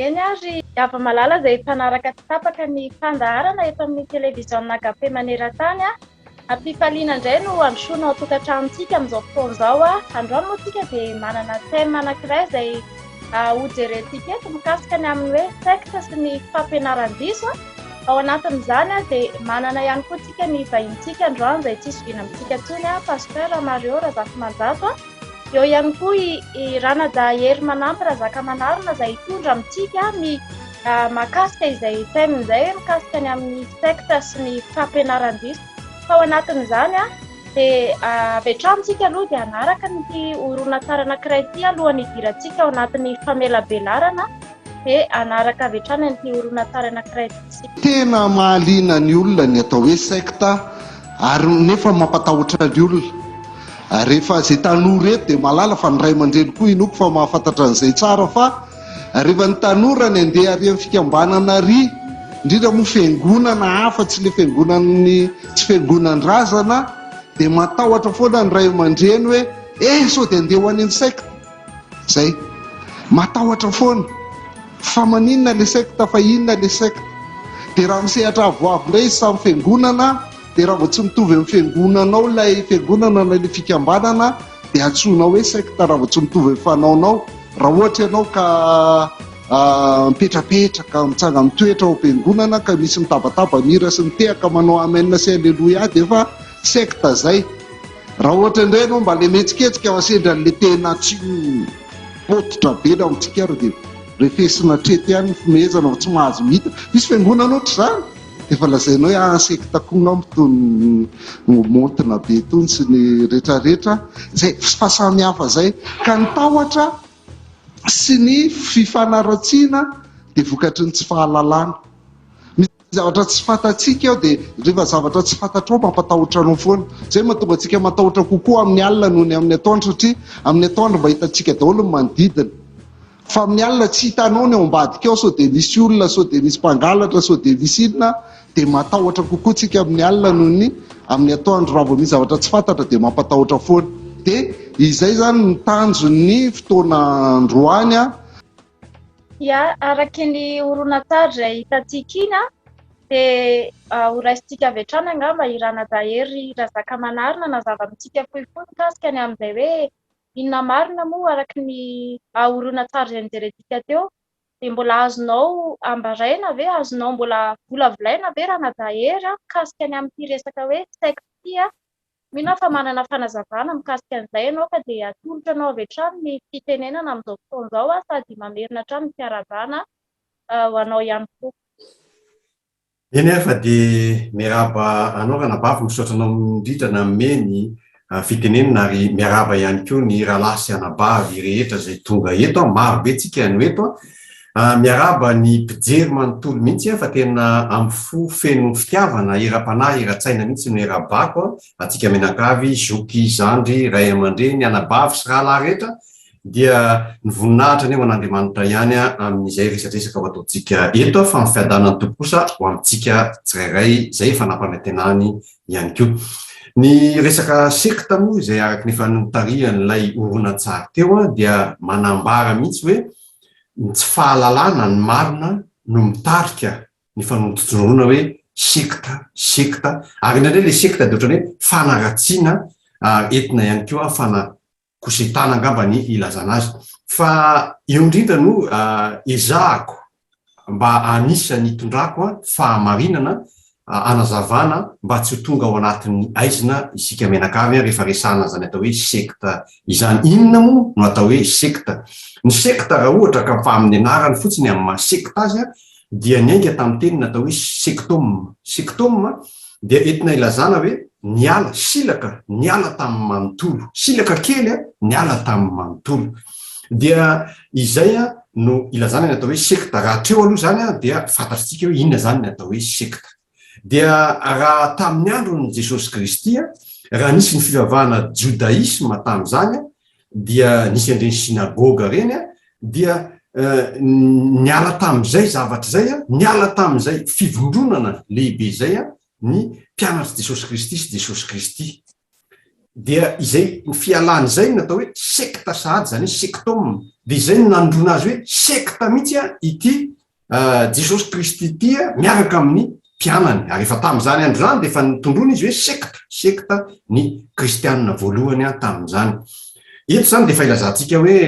Eny ary ava-malala izay mpanaraka tapaka ny fandaharana eto amin'ny televiziona gape maneran-tany ampifaliana indray no androsoana ao tokantranontsika amin'izao fotoana izao androany moa tsika dia manana thème anankiray izay hojerentsika eto mikasika ny amin'ny hoe secte sy ny fampianaran-diso ao anatin'izany dia manana ihany koa tsika ny vahintsika androany izay tsisy vina amintsika intsony pasteur Mario Razafy-Manjato eo ihany koa i Ranajahery Manampy Razakamanarina izay hitondra amintsika ny makasika izay thème izay mikasika ny amin'ny secte sy ny fampianaran-diso fa ao anatin'izany dia avetramintsika aloha dia anaraka ny horonan-tsary anankiray ity alohan'ny hidirantsika ao anatin'ny famelabelarana dia anaraka avetrany ny horonan-tsary anankiray ity. Tena mahaliana ny olona ny atao hoe secte ary nefa mampatahotra ny olona. Rehefa izay tanora eto dia malala fa ny ray aman-dreny koa inoko fa mahafantatra an'izay tsara fa rehefa ny tanora ny andeha ary amin'ny fikambanana ry indrindra moa fiangonana hafa tsy le fiangonany tsy fiangonany razana dia matahotra foana ny ray aman-dreny hoe sao dia andeha ho any amin'ny secte izay matahotra foana fa maninona le secte fa inona le secte dia raha misehatra avoavo indray samy fiangonana dia raha vao tsy mitovy amin'ny fiangonanao ilay fiangonana na ilay fikambanana dia antsoinao hoe secte raha vao tsy mitovy amin'ny fanaonao raha ohatra ianao ka mipetrapetraka mitsanga mitoetra ao am-piangonana ka misy mitabataba mira sy mitehaka manao amenna sy alleloia dia efa secte zay. Raha ohatra indray ianao mba le metsiketsika masendra n'le tena tsy pototra be na amintsika ary dia refesina trety ihany fimehezana fa tsy mahazo mita misy fiangonana oatra izany efa lazainao hoe secte koa mitony montina be tony sy ny rehetrarehetra zay fa samy hafa zay ka ny tahotra sy ny fifanaratsiana dia vokatry ny tsy fahalalana. Misy zavatra tsy fantatsika ao dia rehefa zavatra tsy fantatrao mampatahotra anao foana zay mahatonga antsika matahotra kokoa amin'ny alina noho ny amin'ny atoandro satria amin'ny atoandro mba hitantsika daholo ny manodidina fa amin'ny alina tsy hitanao ny ao ambadika ao sao dia misy olona sao dia misy mpangalatra sao dia misy inona dia matahotra kokoa tsika amin'ny alina noho ny amin'ny atoandro raha vao misy zavatra tsy fantatra dia mampatahotra foana. Dia izay zany ny tanjon'ny fotoana androany araky ny horonan-tsary izay hitantsika iny dia horaisintsika avy hatrany angamba i Ranajahery Razakamanarina nazava amintsika fohifohy mikasika ny amin'izay hoe inona marina moa araky ny horonan-tsary izay nijerentsika teo dia mbola azonao ambaraina ve azonao mbola volavolaina ve Ranajahery mikasika ny amin'ity resaka hoe secte ity mino fa manana fanazavana mikasika an'izay ianao ka dia atolotra anao avy hatrany ny fitenenana amin'izao fotoana izao sady mamerina hatrany ny fiarabana ho anao ihany koa. Eny fa dia miaraba anao Ranabavy misaotra anao mindritrana meny fitenenana ary miaraba ihany koa ny rahalahy sy anabavy rehetra izay tonga eto maro be tsika no eto miaraba ny mpijery manontolo mihitsy fa tena amin'ny feno fitiavana era-panahy era-tsaina mihitsy no era-bako atsika menakavy zoky zandry ray aman-dreny anabavy sy rahalahy rehetra dia ny voninahitra ny eo an'Andriamanitra ihany amin'izay resadresaka ho ataontsika eto fa ny fiadanany tomposa ho amintsika tsirairay izay efa nampanantenany ihany koa. Ny resaka secte moa izay araky ny efa notarihan'ilay horonan-tsary teo dia manambara mihitsy hoe tsy fahalalana ny marina no mitarika ny fanototsonona hoe secte ary indraindray le secte dia ohatrany hoe fanaratsiana entina ihany koa fanakosetana angamba ny ilazana azy fa eo indrindra no ezahako mba anisany tondrako fahamarinana anazavana mba tsy ho tonga ao anatin'ny aizina isika menakavy rehefa resahana zany atao hoe secte izany. Inona moa no atao hoe secte? Ny secte raha ohatra ka fa amin'ny anarany fotsiny amin'ny maha-secte azy dia niainga tamin'ny teny natao hoe sectum dia entina ilazana hoe niala silaka niala tamin'ny manontolo silaka kely niala tamin'ny manontolo dia izay no ilazana ny atao hoe secte. Raha treo aloha zany dia fantatritsika hoe inona zany ny atao hoe secte dia raha tamin'ny androny Jesosy Kristy raha nisy ny fivavahana jodaisma tamin'izany dia nisy andreny sinagoga reny dia niala tamin'izay zavatra zay niala tamin'izay fivondronana lehibe zay ny mpianatry Jesosy Kristy sy Jesosy Kristy dia izay ny fialany zay natao hoe sekta sahady zany sectom dia izay ny nandrona azy hoe sekta mihitsy ity Jesosy Kristy ty miaraka amin'ny mpianany ary efa tamin'izany andro zany dia efa nitondrona izy hoe sekta ny kristianina voalohany tamin'izany. Eto zany dia efa ilazantsika hoe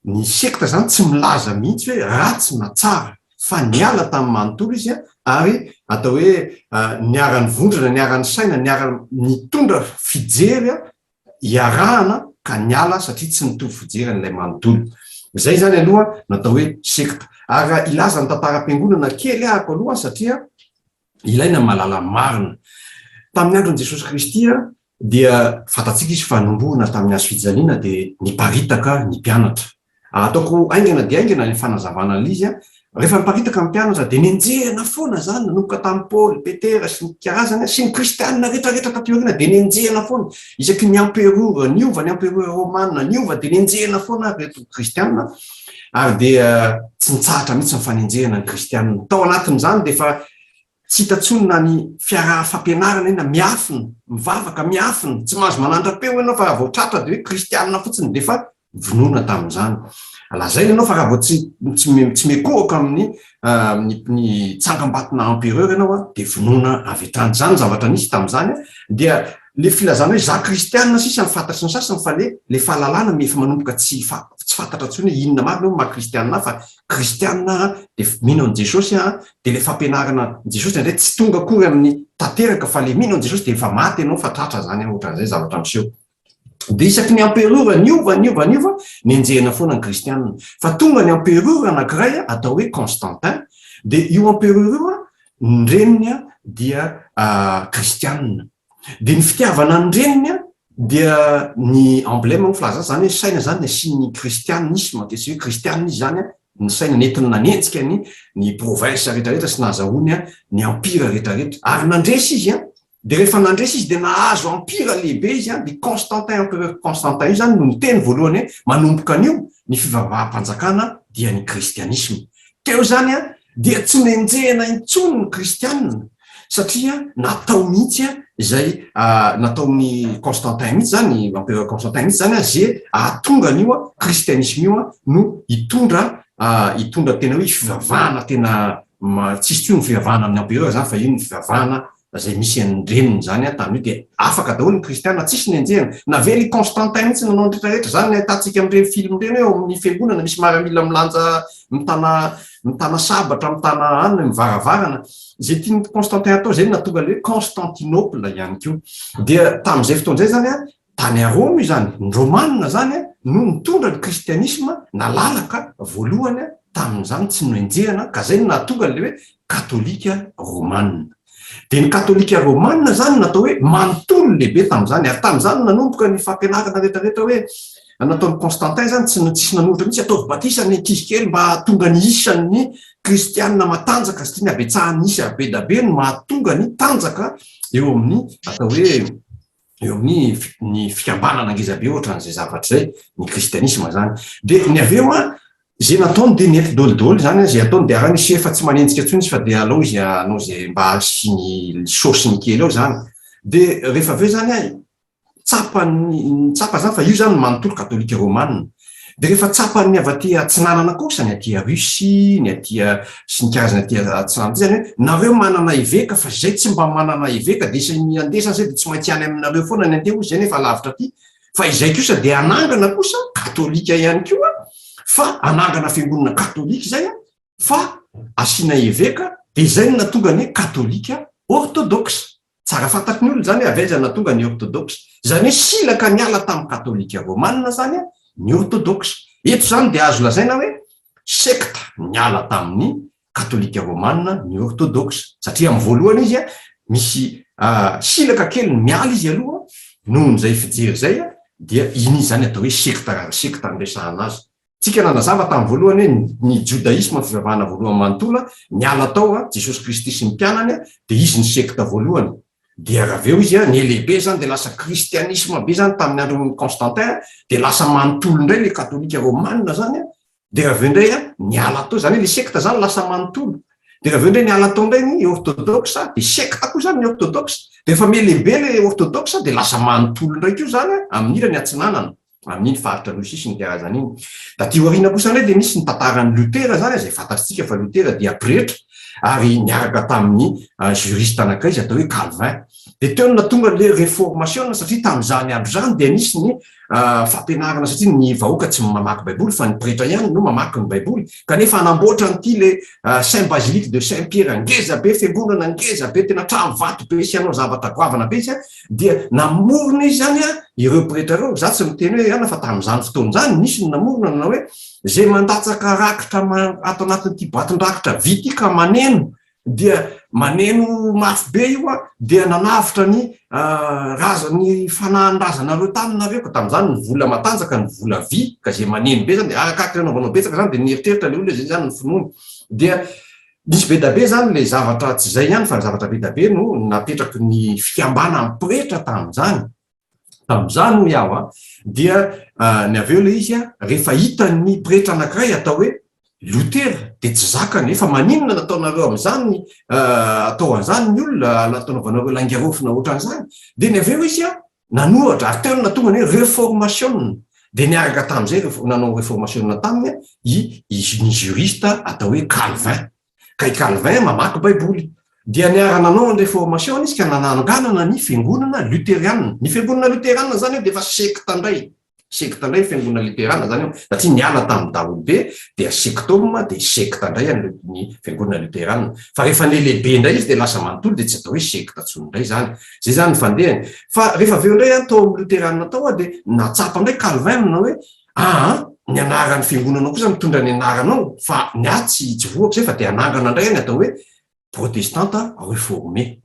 ny sekta zany tsy milaza mihitsy hoe ratsy na tsara fa niala tamin'ny manontolo izy ary atao hoe niara-ny vondrana niara-ny saina nitondra fijery iarahana ka niala satria tsy nitovy fijery an'ilay manontolo. Zay zany aloha natao hoe sekta ary raha ilaza ny tantaram-piangonana kely ahako aloha satria ilaina malala marina. Tamin'ny androny Jesosy Kristy dia fatatsika izy fanombohana tamin'ny hazo fijaliana dia niparitaka ny mpianatra. Ataoko aingana dia aingana ny fanazavana an'izy rehefa niparitaka ny mpianatra dia nienjehana foana zany nanomboka tamin'ny Paoly, Petera sy ny karazana sy ny kristianina rehetrarehetra taty-aoriana dia nienjehana foana isaky ny emperora niova, ny emperora romanina niova dia nienjehana foana reto kristianina ary dia tsy nitsahatra mihitsy ny fanenjehana ny kristianina. Tao anatin'izany dia efa tsy hitantsonina ny fiaraha fampianarana ina miafina mivavaka miafina tsy mahazo manandra-peo ianao fa raha vao tratra dia hoe kristianina fotsiny dia efa vonoina tamin'izany. Lazay ianao fa raha vao tsy mekoroka amin'ny tsangam-batina empereur ianao dia vonoina avy hatrany. Zany zavatra nisy tamin'izany dia le filazana hoe za kristianina sisa nifantatry ny sasany fa le fahalalana efa manomboka tsy fantatra ntsony hoe inona marina eo maha-kristianina fa kristianina dia mino an' Jesosy dia le fampianarana Jesosy indray tsy tonga akory amin'ny tanteraka fa le mino an' Jesosy dia efa maty ianao fa tratra zany ohatran'izay zavatra miseho. Dia isaky ny emperora niova nienjehana foana ny kristianina fa tonga ny emperora anankiray atao hoe Constantin dia io empereur io ny reniny dia kristianina dia ny fitiavana ny reniny dia ny emblème filaza zany hoe saina zany asiany kristianisme dia sy hoe kristianisme zany ny saina nentina nanentsika ny province rehetrarehetra sy nahazahoany ny empire rehetrarehetra ary nandresy izy dia rehefa nandresy izy dia nahazo empire lehibe izy dia Constantin empereur Constantin io zany no niteny voalohany manomboka an'io ny fivavaham-panjakana dia ny kristianisme. Teo zany dia tsy nenjehana intsony ny kristianina satria natao mihitsy izay nataon'ny Constantin mihitsy zany empereur Constantin mihitsy zany zay ahatonga an'io kristianisme io no hitondra tena hoe fivavahana tena tsisy tio ny fivavahana amin'ny empereur zany fa io ny fivavahana zay misy andreniny zany tamin'io dia afaka daholo ny kristianina tsisy nenjehana navely Constantin mihitsy nanao rehetrarehetra zany ahitantsika amin'ireny film ireny eo amin'ny fiangonana misy miaramila milanja mitana sabatra mitana anina mivaravarana zay tiany Constantin atao zay natonga le hoe Constantinople ihany koa dia tamin'izay fotoan'izay zany tany a Rome io zany ny romanina zany no nitondra ny kristianisme nalalaka voalohany tamin'izany tsy noenjehana ka zay natonga le hoe katolika romanina. Dia ny katolika romanina zany natao hoe manontolo lehibe tamin'izany ary tamin'izany nanomboka ny fampianarana rehetrarehetra hoe nataon'ny Constantin zany tsy nanoratra mihitsy ataovy batisa ny ankizy kely mba hahatonga ny isan'ny kristianina matanjaka satria ny abetsahany isa be da be no mahatonga ny tanjaka eo amin'ny atao hoe eo amin'ny ny fikambanana ngezabe ohatran'izay zavatra zay ny kristianisme zany. Dia ny avy eo zay nataony dia nety daholo zany zay ataony dia raha misy efa tsy manenjika ntsony izy fa dia alao izy anao zay mba asiany saosiny kely eo zany dia rehefa aveo zany tsapa zany fa io zany manontolo katolika romanina dia rehefa tsapany avy aty atsinanana kosa ny aty Russie ny aty sy ny karazana aty atsinanana zany hoe nareo manana iveka fa zay tsy mba manana iveka dia isay andesana zay dia tsy maintsy any aminareo foana ny andeha zay nefa lavitra aty fa izay kosa dia anangana kosa katolika ihany koa fa anangana fiangonana katolika zay fa asiana eveka dia izay no natonga ny katolika orthodoxe. Tsara fantatry ny olona zany avaiza natonga ny orthodoxe zany hoe silaka niala tamin'ny katolika romanina zany ny orthodoxe. Eto zany dia azo lazaina hoe sekta niala tamin'ny katolika romanina ny orthodoxe satria amin'ny voalohany izy misy silaka kely miala izy aloha nohon'izay fijery zay dia iny zany atao hoe sekta andresahana azy. tsika nanazava tamin'ny voalohany hoe ny jodaisma ny fivavahana voalohany manontolo niala tao a Jesosy Kristy sy ny mpianany de izy ny sekta voalohany dia raveo izy ny lehibe zany de lasa kristianisme be zany tamin'ny andron'ny Constantin de lasa manontolo indray le katolika romanina zany de raveo indray niala tao zany le sekta zany lasa manontolo de raveo indray niala tao indray ny orthodoxe de sekta koa zany ny orthodoxe de efa me lehibe le orthodoxe de lasa manontolo ndraiky io zany amin'irany atsinanana amin'iny faritra Rosia sy ny karazany iny da ty orina kosa indray de nisy ny tantaran'ny Lutera zany zay fantatsika fa Lutera dia pretra ary niaraka tamin'ny juriste anankiray izy atao hoe Calvin de teo na tonga le réformation satria tamin'izany andro zany de nisy ny fampianarana satria ny vahoaka tsy mamaky baiboly fa ny pretra ihany no mamaky ny baiboly kanefa anamboatra an'ity le Saint Basilique de Saint Pierre ngeza be fiangonana ngeza be tena trano vato be sy anao zavatra goavana be izy dia namorona izy zany ireo pretra reo za tsy miteny hoe ana fa tamin'izany fotoana zany nisy ny namorona na hoe zay mandatsaka rakitra ato anatin'ity boatin-drakitra vity ka maneno dia maneno mafy be io dia nanavitra ny razany fanahan-drazanareo taminareo ka tamin'izany ny vola matanjaka ny vola vy ka zay maneno be zany de arakakitra anaovanao betsaka zany de nieritreritra le olona zay zany ny finoany dia nisy be da be zany le zavatra tsy zay ihany fa ny zavatra be da be no napetraky ny fiambana amin'ny pretra tamin'izany ho iaho dia ny aveo le izy rehefa hita ny pretra anankiray atao hoe Lutera de tsy zaka nefa maninona nataonareo amin'izany atao an'izany ny olona nataonaovanareo langerofina ohatran'izany de ny aveo izy nanohatra ary tena natonga ny hoe réformation de niaraka tamin'izay nanao réformation taminy ny juriste atao hoe Calvin ka i Calvin mamaky baiboly dia niara nanao ny réformation izy ka nananganana ny fiangonana luthérienne ny fiangonana luthérienne zany de efa sekta indray fiangonana luthérienne zany satria niala tamin'ny daholobe dia sectome de sekta indray ny fiangonana luthérienne fa rehefa ny lehibe indray izy de lasa manontolo de tsy atao hoe sekta tsony indray zany zay zany fandehany fa rehefa aveo indray tao amin'ny luthérienne tao de natsapa indray Calvin na hoe ny anaran'ny fiangonanao kosa mitondra ny anaranao fa niatsy tsy voako zay fa de anangana indray ny atao hoe protestante réformée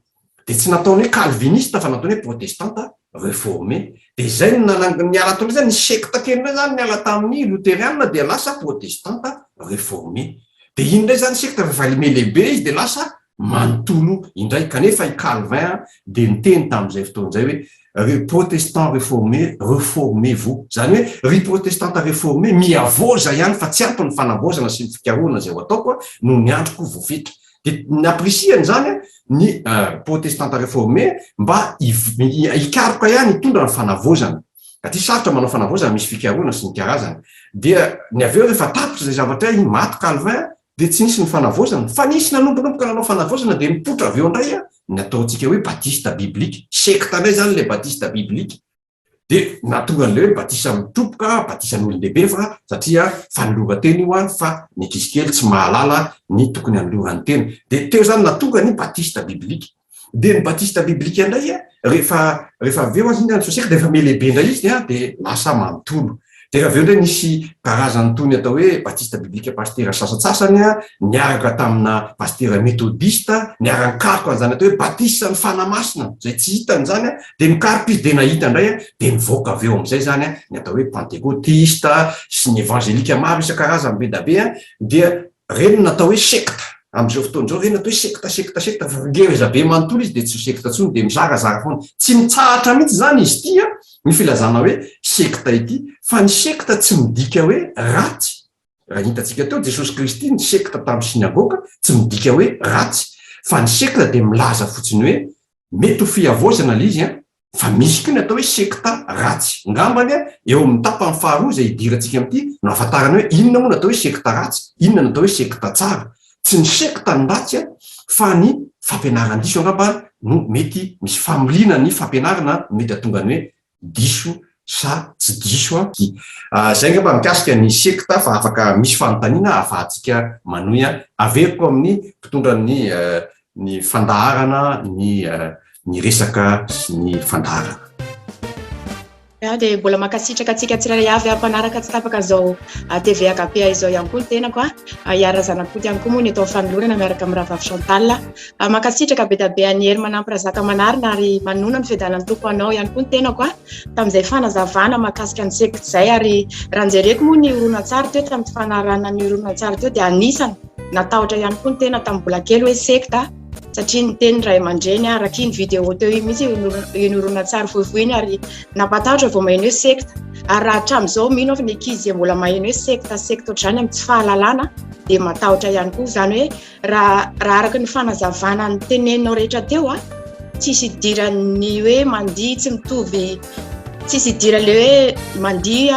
de tsy nataony hoe calviniste fa nataony hoe protestante réformée de zay niala tao zany ny sekta kely indray zany niala tamin'ny luthérienne de lasa protestante réformée de iny indray zany sekta fa me lehibe izy de lasa manontolo indray kanefa i Calvin de niteny tamin'izay fotoan'izay hoe protestant réformé réformez-vous zany hoe ry protestante réformé miavoza ihany fa tsy ampy ny fanambozana sy ny fikaroana zay ho ataoko no ny androko voafitra de naprisiany zany ny protestante réformé mba hikaroka ihany hitondra ny fanavozana ka ty sarotra manao fanavozana misy fikaroana sy ny karazana dia ny aveo rehefa tapitra zay zavatra i maty Calvin de tsy nisy ny fanavozana fa nisy nanombonomboka nanao fanavozana de mipotra aveo indray nataontsika hoe batiste biblique sekta indray zany le batiste biblique de natonga le hoe batisa mitropoka batisa n'olon-dehibe fa satria fanolora-teny io fa ny ankizy kely tsy mahalala ny tokony anolorany teny de teo zany natonga ny batiste biblique de ny batiste biblique indray rehefa aveo azy ny sekta de efa me lehibe indray izy de lasa manontolo de aveo indray nisy karazany tony atao hoe batiste biblique pasteur sasatsasany niaraka tamina pasteur méthodiste niarankariko an'izany atao hoe batisa ny fanamasina zay tsy hitany zany de mikariko izy de nahita indray de mivoaka aveo am'izay zany ny atao hoe pentecôtiste sy ny évangélika maro isan-karazany be da be dia reny natao hoe sekta am'izao fotoan'izao reny natao hoe sekta fa ngeza be manontolo izy de tsy sekta tsony de mizarazara foana tsy mitsahatra mihitsy zany izy ty ny filazana hoe sekta ity fa ny sekta tsy midika hoe ratsy raha hitatsika teo Jesosy Kristy ny sekta tamin'ny sinagoga tsy midika hoe ratsy fa ny sekta de milaza fotsiny hoe mety ho fiavozana le izy fa misy koa ny atao hoe sekta ratsy ngambany eo amin'ny tapany faharoa zay hidirantsika amity no ahafantarany hoe inona moa natao hoe sekta ratsy inona natao hoe sekta tsara tsy ny sekta ny ratsy fa ny fampianaran-diso angambany no mety misy famolina ny fampianarana mety atongany hoe diso sa tsy diso zay ngamba mikasika ny sekta fa afaka misy fanontaniana ahafahantsika manohy aveko amin'ny mpitondra ny fandaharana ny resaka sy ny fandaharana dia mbola makasitraka atsika tsirairay avy ampanaraka tsy tapaka zao TV AKP izao ihany koa ny tenako Iara Zanakoty ihany koa moa ny atao fanolorana miaraka amin'ny Rahavavy Chantal makasitraka be da be an'hery manampy Razaka Manarina ary manona ny fiadanan'ny tompo anao ihany koa ny tenako tamin'izay fanazavana mahakasika ny sekta izay ary raha njereko moa ny horonan-tsary teo tamin'ny fanarahana ny horonan-tsary teo dia anisany natahotra ihany koa ny tena tamin'ny mbola kely hoe sekta satria ny teny Ray Aman-dreny araka ny vidéo teo iny mihitsy iny horonan-tsary fohifohy iny ary nampatahotra vao maheno hoe sekta ary raha hatramin'izao mino fa ny ankizy mbola maheno hoe sekta ohatr'izany amin'ny tsy fahalalana dia matahotra ihany koa izany hoe raha araka ny fanazavana ny teneninao rehetra teo tsisy idiran'ny hoe mandihy tsy mitovy tsisy idiran'le hoe mandihy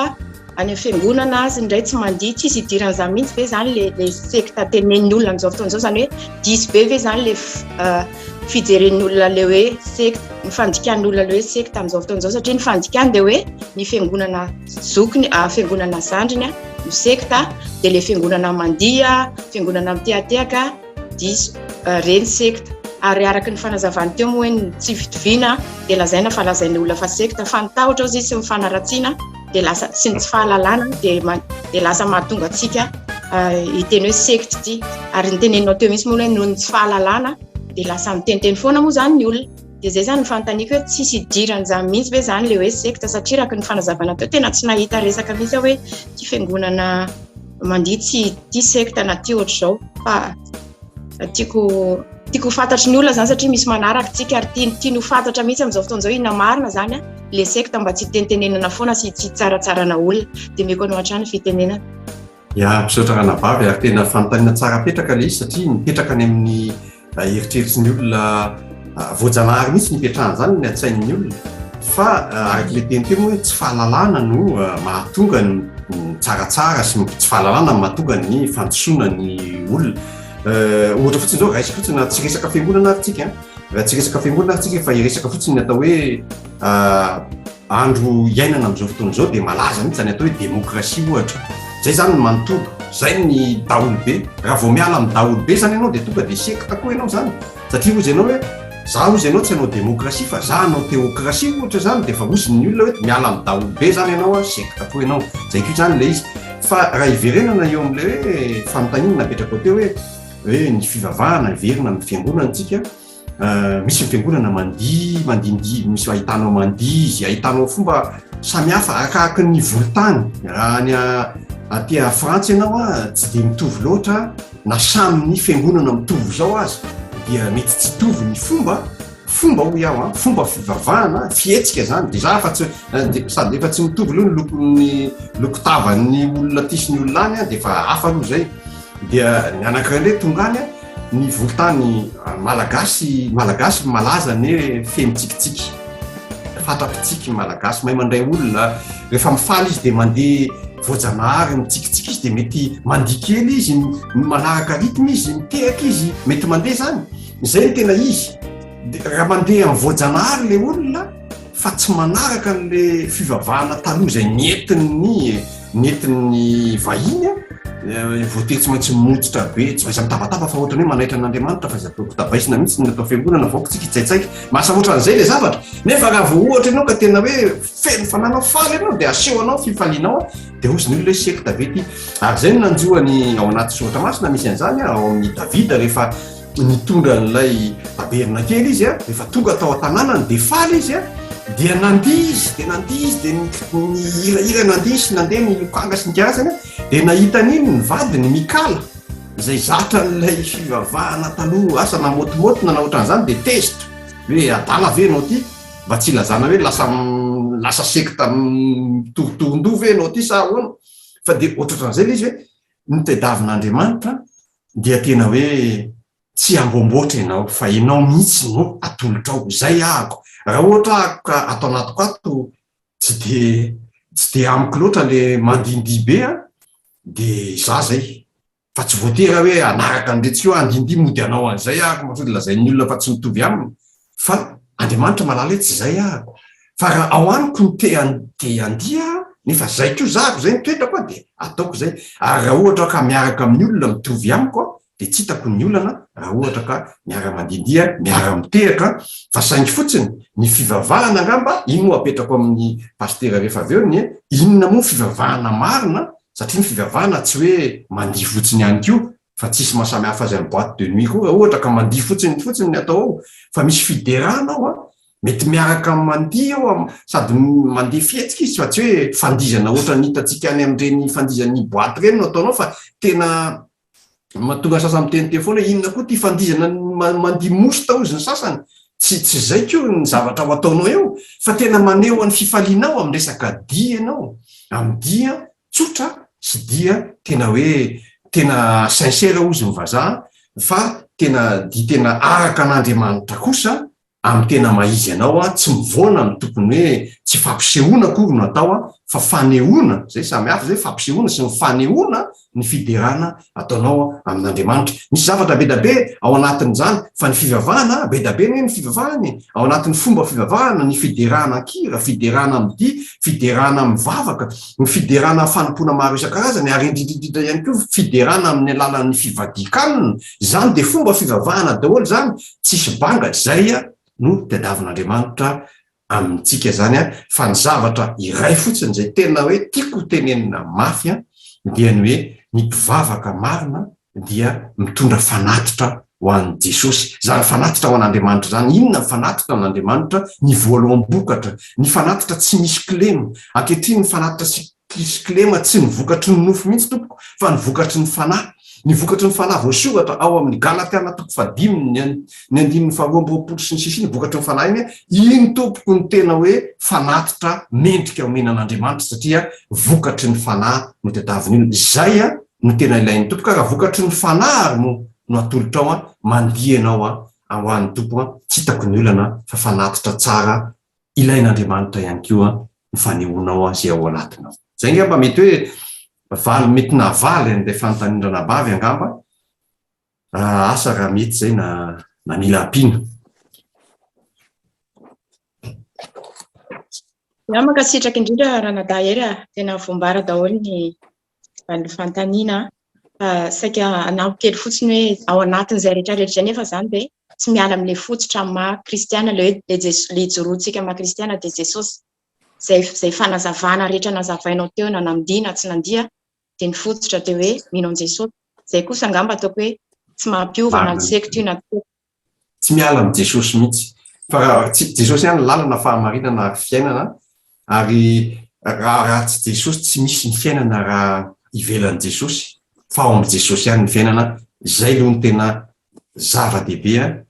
any fiangonana azy ndray tsy mandihy tsisy idiran'izany mihitsy ve zany le sekta tenenin'ny olona amin'izao fotoan'izao zany hoe diso be ve zany le fijeren'ny olona le hoe sekta ny fandikan'ny olona le hoe sekta amin'izao fotoan'izao satria ny fandikany dia hoe ny fiangonana zokiny fiangonana zandriny no sekta dia le fiangonana mandihy fiangonana mitehatehaka diso reny sekta ary araka ny fanazavany teo moa hoe ny tsy fitoviana dia lazaina fa lazain'ny olona fa sekta fantahotra ozy sy mifanaratsiana dia lasa sy ny tsy fahalalana dia lasa mahatonga atsika hiteny hoe sekta ity ary ny teneninao teo misy moa hoe noho ny tsy fahalalana dia lasa miteniteny foana moa zany ny olona dia zay zany ny fanontaniako hoe tsisy idiran'izany mihitsy ve zany le hoe sekta satria raka ny fanazavana teo tena tsy nahita resaka mihitsy hoe ty fiangonana mandihy ty sekta na ty ohatr'izao fa tiako fantatry ny olona zany satria misy manaraka tsika ary tiany ho fantatra mihitsy amin'izao fotoan'izao inona marina zany le sekta mba tsy tentenenana foana sy tsy tsaratsarana olona dia meko anao hatrany fitenenana mpisaotra ranavavy ary tena fanontaniana tsara petraka le izy satria mipetraka any amin'ny eritreritry ny olona voajanahary mihitsy nipetrahany zany ny atsain'ny olona fa araka le teny teo hoe tsy fahalalana no mahatonga ny tsaratsara sy tsy fahalalana mahatonga ny fandosona ny olona ohatra fotsiny zao raisy fotsiny tsy resaka fiangonana ary tsika raha tsy resaka fiangonana ary tsika fa iresaka fotsiny atao hoe andro iainana amin'izao fotoan'izao dia malaza mihitsy zany atao hoe démocratie ohatra zay zany ny manontolo zay ny daholobe raha vao miala amin'ny daholobe zany ianao dia tonga dia sekta koa ianao zany satria ozy ianao hoe za ozy ianao tsy hanao démocratie fa za hanao théocratie ohatra zany dia fa osy ny olona hoe miala amin'ny daholobe zany ianao sekta koa ianao zay koa zany le izy fa raha iverenana eo amin'le hoe fanontaniana napetraka teo hoe ny fivavahana iverina amin'ny fiangonana antsika misy ny fiangonana mandihy misy ahitanao mandihy izy ahitanao fomba samihafa arakaraka ny volotany raha ny aty Frantsa ianao tsy dia mitovy loatra na samy ny fiangonana mitovy zao azy dia mety tsy tovy ny fomba ho iaho fomba fivavahana fietsika zany dia za sady efa tsy mitovy loha ny lokotavany olona ty sy ny olona any dia efa hafa aloha zay dia ny anankiray tonga any ny volotany malagasy malaza ny femitsikitsiky fatapitsiky malagasy mahay mandray olona rehefa mifaly izy dia mandeha voajanahary mitsikitsiky izy dia mety mandihy kely izy manaraka rythme izy mitehaka izy mety mandeha zany zay ny tena izy raha mandeha amin'ny voajanahary le olona fa tsy manaraka n'le fivavahana taloha zay nentin'ny vahiny voately tsy maintsy mototra be tsy maintsy mitabataba fa ohatrany hoe manaitra an'Andriamanitra fa zatoko tabaisina mihitsy natao fiangonana vaoko tsika hitsaitsaika masa ohatran'izay le zavatra nefa raha vao ohatra ianao ka tena hoe feno fananao faly ianao dia aseho anao fifalianao dia ozy ny olona hoe sekta be ty ary zay no nanjoany ao anaty soratra masina misy an'izany ao amin'ny Davida rehefa nitondra n'ilay taberna kely izy rehefa tonga tao an-tanànany dia faly izy dia nandihy izy dia nihirahira nandihy sy nandeha ny lokanga sy nikarazany dia nahitan'iny ny vadiny Mikala izay zatra n'ilay fivavahana taloha asa namotomotina na ohatran'izany dia tezitra hoe adala ve anao ty mba tsy lazana hoe lasa sekta mitorotorondo ve anao ty sa ahoana fa dia ohatran'izay le izy hoe nitadiavin'Andriamanitra dia tena hoe tsy ambomboatra ianao fa ianao mihitsy no atolotra ao zay ahako raha ohatra ka atao anatiko ato tsy dia amiko loatra le mandindihy be dia za zay fa tsy voatery hoe anaraka andretsy io andindihy mody anao an'izay ahako masody lazain'ny olona fa tsy mitovy aminy fa Andriamanitra malala hoe tsy zay ahako fa raha ao aniko ny te andiha nefa zay koa zako zay nitoetrako dia ataoko zay ary raha ohatra ka miaraka amin'ny olona mitovy amiko de tsy hitako ny olana raha ohatra ka miara-mandindia miara-mitehaka fa saingy fotsiny ny fivavahana angamba iny moa apetrako amin'ny pastera rehefa avy eo ny inona moa fivavahana marina satria ny fivavahana tsy hoe mandia fotsiny ihany ko fa tsisy mahasamy hafa azy amin'ny boîte de nuit koa raha ohatra ka mandia fotsiny ny atao ao fa misy fiderana ao a mety miaraka mandia ao sady mandeha fietsika izy fa tsy hoe fandizana ohatra ny hitatsika any amin'ireny fandizany boîte reny no ataonao fa tena mahatonga sasany miteny foana inona koa ty fandizana mandia mosy tao izy ny sasany tsy zay ko ny zavatra ho ataonao eo fa tena maneho any fifalianao amin'ny resaka dia ianao amin'ny dia tsotra sy dia tena hoe tena sincera ozy ny vazaha fa tena tena araka an'Andriamanitra kosa amin'ny tena maizy ianao tsy mivoana amin'ny tokony hoe tsy fampisehoana kory no atao fa fanehoana zay samy hafa zay fampisehoana sy ny fanehoana ny fiderana ataonao amin'Andriamanitra. Misy zavatra be da be ao anatin'izany fa ny fivavahana be da be ny fivavahany ao anatin'ny fomba fivavahana ny fiderana kira, fiderana amin'ny fiderana amin'ny vavaka, ny fiderana fanompona maro isan-karazany ary indrindrindrindra ihany koa fiderana amin'ny alalan'ny fivadikanina. Zany de fomba fivavahana daholo zany tsisy banga zay no tadiavin'Andriamanitra amintsika zany fa ny zavatra iray fotsiny zay tena hoe tiako tenenina mafy dia ny hoe ny mpivavaka marina dia mitondra fanatitra ho an'i Jesosy. Zany fanatitra ho an'Andriamanitra zany inona fanatitra an'Andriamanitra? Ny voaloam-bokatra, ny fanatitra tsy misy klema. Ankehitriny ny fanatitra misy klema tsy ny vokatry ny nofo mihitsy tompoko fa ny vokatry ny fanahy. Ny vokatry ny fanahy voasoratra ao amin'ny Galatiana 5:5 sy ny sisiny vokatry ny fanahy iny tompoko ny tena hoe fanatitra mendrika omenan'Andriamanitra satria vokatry ny fanahy no tadiavin'io. Zay no tena ilain'ny tompoka raha vokatry ny fanahy no atolotra ao mandia ianao ao an'ny tompo tsy hitako ny olana fa fanatitra tsara ilain'Andriamanitra ihany koa ny fanehoanao zay ao anatinao. Zay ngamba mety hoe valy mety navaly an'ilay fanontaniana bavy angamba asa raha mety zay na mila ampina. Makasitraka indrindra raha nadahery tena voambara daholo ny fanontaniana saika anampy kely fotsiny hoe ao anatin'izay rehetrarehetra nefa zany de tsy miala amin'ilay fototra maha kristiana le ijoroantsika maha kristiana de Jesosy zay fanazavana rehetra nazavainao teo na namdiana tsy nandia de ny fototra de hoe mino an Jesosy. Zay kosa angamba ataoko hoe tsy mampiova na ntseko ty na tsy miala amin'ny Jesosy mihitsy fa Jesosy ihany lalana fahamarinana ary fiainana ary raha tsy Jesosy tsy misy ny fiainana raha ivelan'i Jesosy fa ao amin'ny Jesosy ihany ny fiainana. Zay aloha ny tena zava-dehibe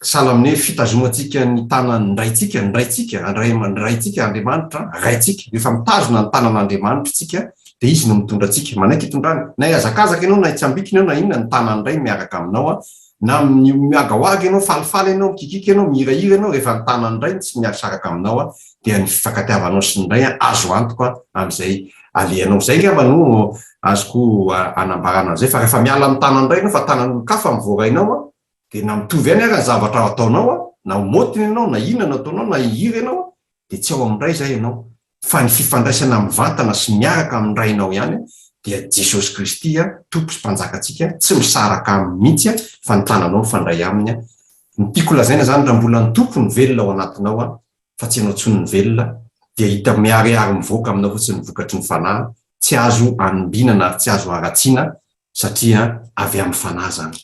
sahala amin'ny hoe fitazomantsika ny tanany raitsika Andriamanitra raitsika rehefa mitazona ny tanan'Andriamanitra tsika de izy no mitondra atsika manaiky hitondrany na iazakazaka ianao na itsambikina ianao na inona ny tanany ray miaraka aminao na miagahoagy ianao falifaly ianao mikikika ianao mihirahira ianao rehefa ny tanany ray tsy miarasaraka aminao dia ny fifankatiavanao sy ny ray azo antoka amin'izay aleanao. Zay ngamba no azoko anambarana an'izay fa rehefa miala amin'ny tanany ray ianao fa tanan'olon-kafa mivoarainao de na mitovy ihany ary ny zavatra ataonao na homotiny ianao na inona ataonao na ihira ianao de tsy ao amin'ray zay ianao fa ny fifandraisana mivantana sy miaraka amin'ny rainao ihany dia Jesosy Kristy tompo sy mpanjakatsika tsy misaraka amin'ny mihitsy fa ny tananao mifandray aminy. Ny tiako lazaina zany raha mbola ny tompo ny velona ao anatinao fa tsy ianao tsony ny velona dia hita miariary mivoaka aminao fotsiny ny vokatry ny fanahy tsy azo anombinana ary tsy azo aratsiana satria avy amin'ny fanahy zany.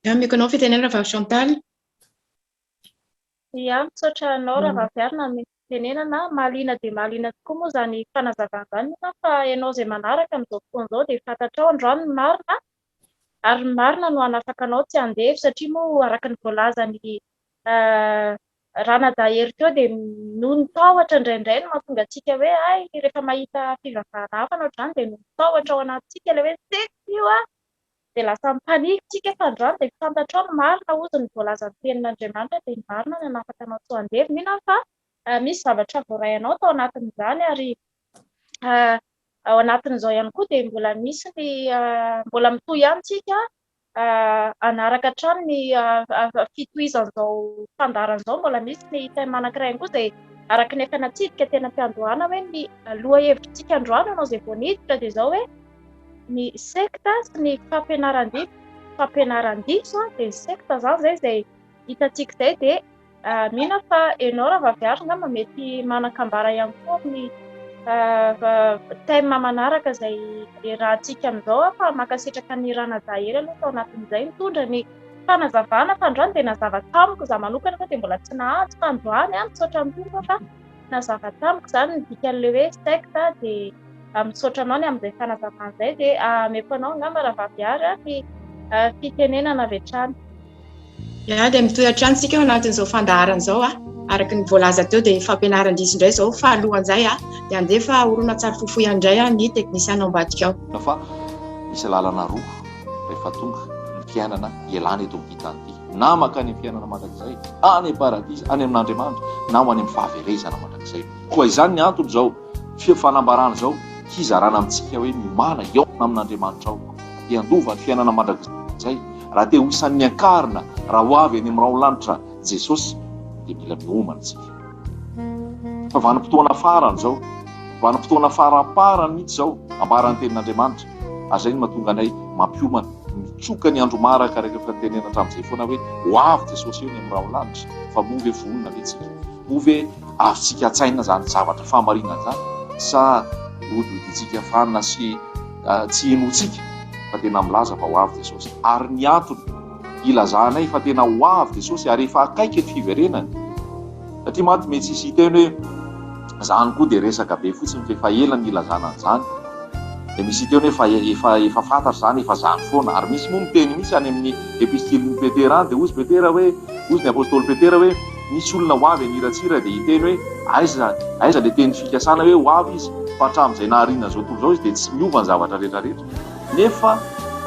Mikonao fitenenana fa Chantal. Misaotra anao raha vaviarina amin'ny fitenenana mahaliana dia mahaliana tokoa moa zany fanazavana zany fa ianao zay manaraka amin'izao fotoana izao dia fantatrao androany ny marina ary ny marina no hanafaka anao tsy handevy satria moa araka ny voalazany ranadahery teo dia no nitahotra indraindray no mahatonga antsika hoe ay rehefa mahita fivavahana hafa anao zany dia no nitahotra ao anatintsika ilay hoe seky io dia lasa mipanika tsika fa androany dia fantatrao ny marina ozy ny voalazan'ny tenin'Andriamanitra dia ny marina no hanafaka anao tsy handevy mihina fa misy zavatra voarainao tao anatin'izany ary ao anatin'izao ihany koa dia mbola misy ny mbola mitohy ihany tsika anaraka hatrany ny fitohizan'izao fandaran'izao mbola misy ny tema anankiray koa izay araka nefa natsidika tena mpiandohana hoe ny loha hevitrsika androany anao zay vao niditra dia zao hoe ny secta sy ny fampianaran-diso dia ny secta zany zay hitantsika zay dia mihina fa ianao raha vaviary ngamba mety manakambara ihany koa amin'ny thème manaraka zay rahantsika amin'izao fa mankasitraka ny rana-dahery aloha tao anatin'izay mitondra ny fanazavana fa androany dia nazava tamiko za manokana fa dia mbola tsy nahazo fa androany misaotra mitombo fa nazava tamiko zany ny dikan'le hoe secta dia misaotra anao ny amin'izay fanazavana izay dia meko anao ngamba raha vaviary ny fitenenana avy hatrany. Ya dia mitohatra any tsika ao anatin'izao fandaharana izao araka ny voalaza teo dia fampianaran-diso indray izao fahalohan'izay dia andefa horonan-tsary fofoy andray ny teknisiana ao ambadika ao. Fa misy lalana roa rehefa tonga ny fiainana ialana eto amin'ny tany ity, na makany amin'ny fiainana mandrakizay any paradisa any amin'Andriamanitra na ho any amin'ny fahaverezana mandrakizay. Koa izany ny antony izao fanambarana izao hizarana amintsika hoe miomana eo amin'Andriamanitra ao dia andova ny fiainana mandrakizay raha te ho isan'ny ankarina raha ho avy any amin'ny raolanitra Jesosy dia mila miomana tsika. Fa vanim-potoana farany izao, vanim-potoana faramparany mihitsy izao ambaran'ny tenin'Andriamanitra. Azay ny mahatonga anay mampiomana mitsoka ny andro maraka rehefa tenena hatramin'izay foana hoe ho avy Jesosy eo ny amin'ny raolanitra fa move vonona ve tsika, move avitsika an-tsaina zany zavatra famarinana zany sa hodiditsika fanina sy tsy henotsika fa tena milaza fa ho avy Jesosy. Ary ny antony ilazanay fa tena ho avy Jesosy ary efa akaiky ny fiverenany. Satria maty mety tsisy hiteny hoe zany koa dia resaka be fotsiny fa efa ela ny ilazana an'izany. Dia misy hiteny hoe efa fantatra zany efa zany foana. Ary misy moa miteny misy any amin'ny epistilin'ny Petera dia ozy ny apôstôly Petera hoe misy olona ho avy aniratsira dia hiteny hoe aiza le teny fikasana hoe ho avy izy fa hatramin'izay naharina zao tontolo zao izy dia tsy miova ny zavatra rehetrarehetra. Nefa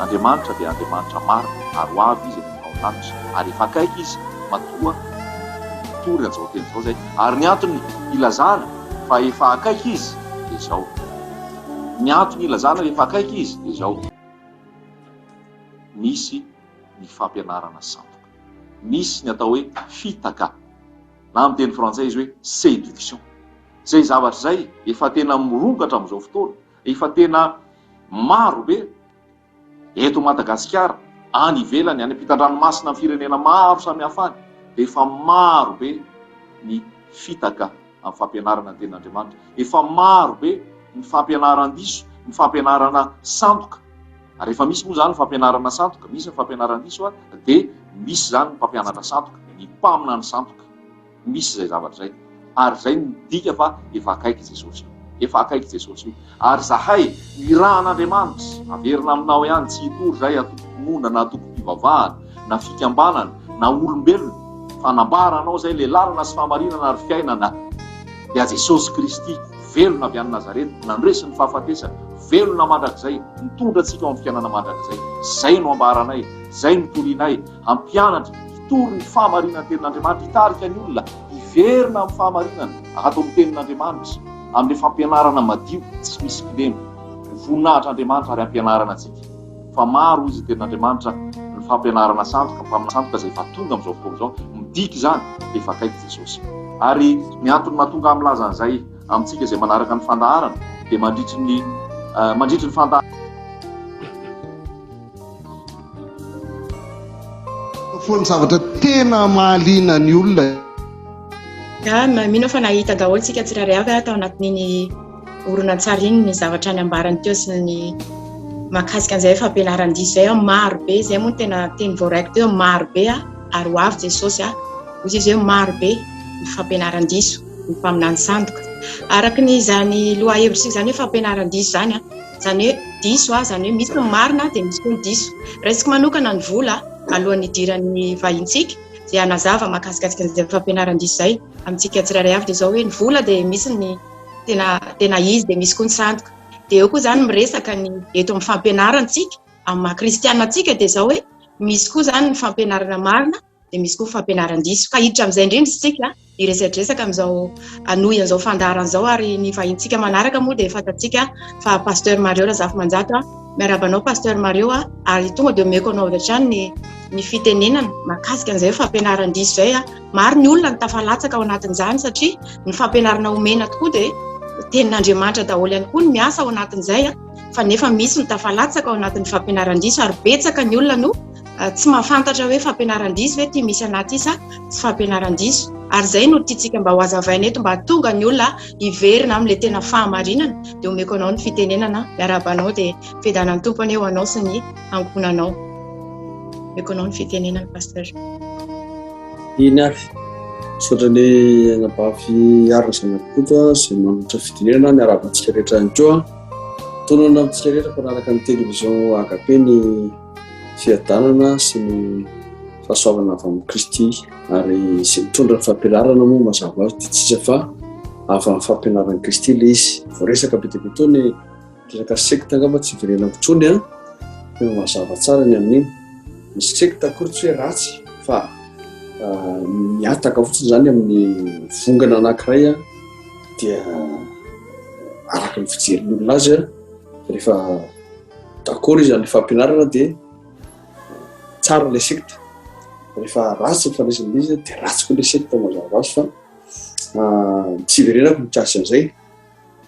Andriamanitra dia Andriamanitra marina ary ho avy izy amin'ny raolanitra ary efa akaiky izy matoa tory an'izao teny izao zay. Ary ny antony ilazana fa efa akaiky izy dia izao. Ny antony ilazana efa akaiky izy dia izao. Misy ny fampianarana sandoka, misy ny atao hoe fitaka na amin'ny teny frantsay izy hoe séduction. Zay zavatra zay efa tena mirongatra amin'izao fotoana, efa tena maro be eto Madagasikara, any ivelany, any ampitan-dranomasina amin'ny firenena maro samihafa any, dia efa maro be ny fitaka amin'ny fampianarana ny tenin'Andriamanitra, efa maro be ny fampianaran-diso, ny fampianarana sandoka. Ary efa misy moa zany ny fampianarana sandoka, misy ny fampianaran-diso dia misy zany ny fampianarana sandoka, ny mpamina ny sandoka. Misy zay zavatra zay. Ary zay ny dika fa efa akaiky Jesosy. Efa akaiky Jesosy io. Ary zahay ny rahan'Andriamanitra averina aminao ihany tsy hitory zay atoko-monina na atoko-pivavahana na fikambanana na olombelona fa nambaranao zay le lalana sy famarinana ary fiainana dia Jesosy Kristy velona avy any Nazareta nandresy ny fahafatesana velona mandrakizay mitondra antsika ao amin'ny fiainana mandrakizay. Zay no ambaranay, zay no torianay hampianatra hitory ny famarinana tenin'Andriamanitra, hitarika ny olona hiverina amin'ny famarinana atao amin'ny tenin'Andriamanitra amin'ny fampianarana madio tsy misy kilemy. Voninahitra Andriamanitra ary ampianarana antsika. Fa maro izy tenin'Andriamanitra ny fampianarana sandoka, mpamina sandoka zay efa tonga amin'izao fotoana izao, midiky zany efa akaiky Jesosy. Ary ny antony mahatonga amin'ny lazan'izay amintsika izay manaraka ny fandaharana dia mandritry ny fandaharana. Foany zavatra tena mahaliana ny olona. Mino fa nahita daholo tsika tsirairay avy tao anatin'iny horonan-tsary iny ny zavatra ny ambarany teo sy ny mahakasika an'izay fampianaran-diso zay maro be. Zay moa tena teny voaraiko teo maro be ary ho avy Jesosy ozy izy hoe maro be ny fampianaran-diso, ny mpaminany sandoka. Araka ny zany loha hevitra zany hoe fampianaran-diso zany zany hoe diso zany hoe misy ny marina dia misy ny diso. Resaka manokana ny vola alohan'ny idiran'ny vahintsika zay anazava mahakasikasika an'izay fampianaran-diso zay amintsika tsirairay avy dia zao hoe ny vola dia misy ny tena izy dia misy koa ny sandoka. Dia eo koa zany miresaka ny eto amin'ny fampianarantsika amin'ny maha kristianantsika dia zao hoe misy koa zany ny fampianarana marina dia misy koa fampianaran-diso ka hiditra amin'izay indrindra isika iresadresaka amin'izao anoy an'izao fandaran'izao ary ny vahintsika manaraka moa dia fantatsika fa pasteur Mario Razafimanjato miarabanao pasteur Mario ary tonga dia omeko anao avy hatrany ny fitenenana mahakasika an'izay fampianaran-diso zay maro ny olona ny tafalatsaka ao anatin'izany satria ny fampianarana omena tokoa dia tenin'Andriamanitra daholo ihany koa ny miasa ao anatin'izay fa nefa misy ny tafalatsaka ao anatin'ny fampianaran-diso ary betsaka ny olona no tsy mahafantatra hoe fampianaran-diso hoe ty misy anaty isa tsy fampianaran-diso ary zay no tiatsika mba ho azavaina eto mba tonga ny olona hiverina amin'ilay tena fahamarinana dia omeko anao ny fitenenana miarabanao dia fidanan'ny tompony eo anao sy ny ankonanao. Omeko anao ny fitenenana pasteur. Iny ary sotrany anabavy arina zanakoto izay manolotra fitenenana miarabantsika rehetra ihany koa tonona amintsika rehetra mpanaraka ny televizion AKP ny fiadanana sy ny fahasoavana avy amin'ny Kristy ary sy mitondra ny fampianarana moa mazava azy dia tsisy fa avy amin'ny fampianaran'i Kristy ilay izy voaresaka be dia be toa ny resaka sekta angamba tsy iverenako intsony fa mazava tsara ny amin'iny ny sekta akory tsy hoe ratsy fa miataka fotsiny zany amin'ny vongana anankiray dia araka ny fijery olona azy rehefa d'accord izy amin'ny fampianarana dia tsara ilay sekta rehefa ratsy ny fandraisana izy dia ratsy koa ilay sekta mazava azy fa tsy iverenako mikasy an'izay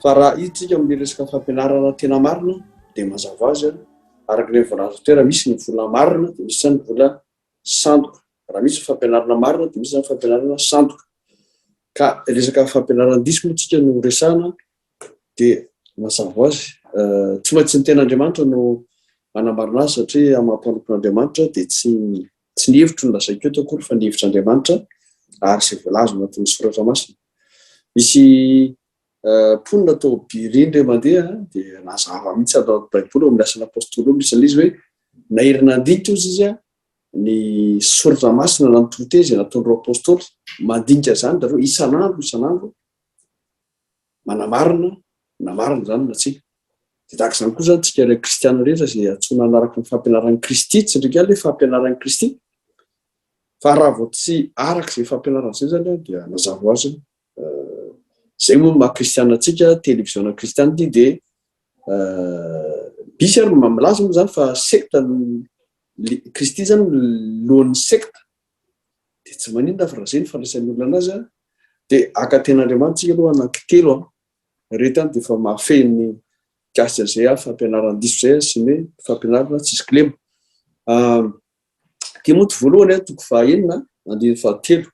fa raha hitsika amin'ny resaka fampianarana tena marina dia mazava azy araka ny voalaza toera misy ny vola marina dia misy ny vola sandoka raha misy fampianarana marina dia misy ny fampianarana sandoka ka resaka fampianaran-diso moa tsika no resahana dia mazava azy tsy maintsy ny ten'Andriamanitra no anamarina azy satria amam-panokon'Andriamanitra dia tsy ny hevitro no lazaiko eto akory fa ny hevitr'Andriamanitra ary izay voalaza anatin'ny soratra masina. Misy mponina tao Birindre mandeha dia nazava mihitsy ato baiboly amin'ny asana apôstôly misy an'izy hoe naherina andinika izy ny soratra masina nanotota izy nataon'ireo apôstôly mandinika zany zareo isan'andro manamarina namarina zany natsika dia tahaka izany koa zany tsika ilay kristiana rehetra izay antsoina anaraka ny fampianaran'i Kristy tsy ndreka ilay fampianaran'i Kristy fa raha vao tsy araka izay fampianaran'izay zany dia mazava azy zay moa maha-kristiana antsika televiziona kristiana ity dia bisy ary milaza moa zany fa sekta Kristy zany lohan'ny sekta dia tsy maninona fa raha zay ny fandraisan'ny olona anazy dia aka ten'Andriamanitra tsika aloha anankitelo retany dia efa mahafeny gasy an'izay fampianaran-diso zay sy ny fampianarana tsisy kilema. Timoty voalohany toko fahaenina andiny fahatelo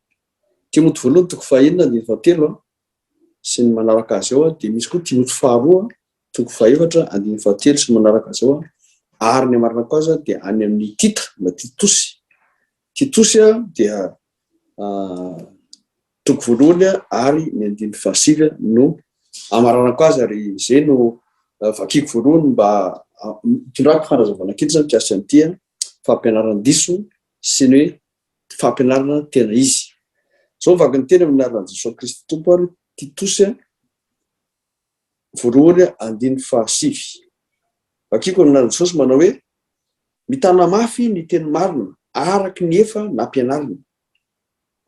Timoty voalohany toko fahaenina andiny fahatelo sy ny manaraka azy ao dia misy koa Timoty faharoa toko fahaefatra andiny fahatelo sy ny manaraka azy ao ary ny amarina koa azy dia any amin'ny Tita na Titosy dia toko voalohany ary ny andiny fahasivy no amarana koa azy ary izay no vakiko voalohany mba tondrako fanazavana kely zany mikasy an'ity fampianaran-diso sy ny hoe fampianarana tena izy zao vaky ny teny amin'ny anaran'i Jesosy Kristy tompo ary Titosy voalohany andiny fahasivy vakiko amin'ny anaran'i Jesosy manao hoe mitana mafy ny teny marina araky ny efa nampianarina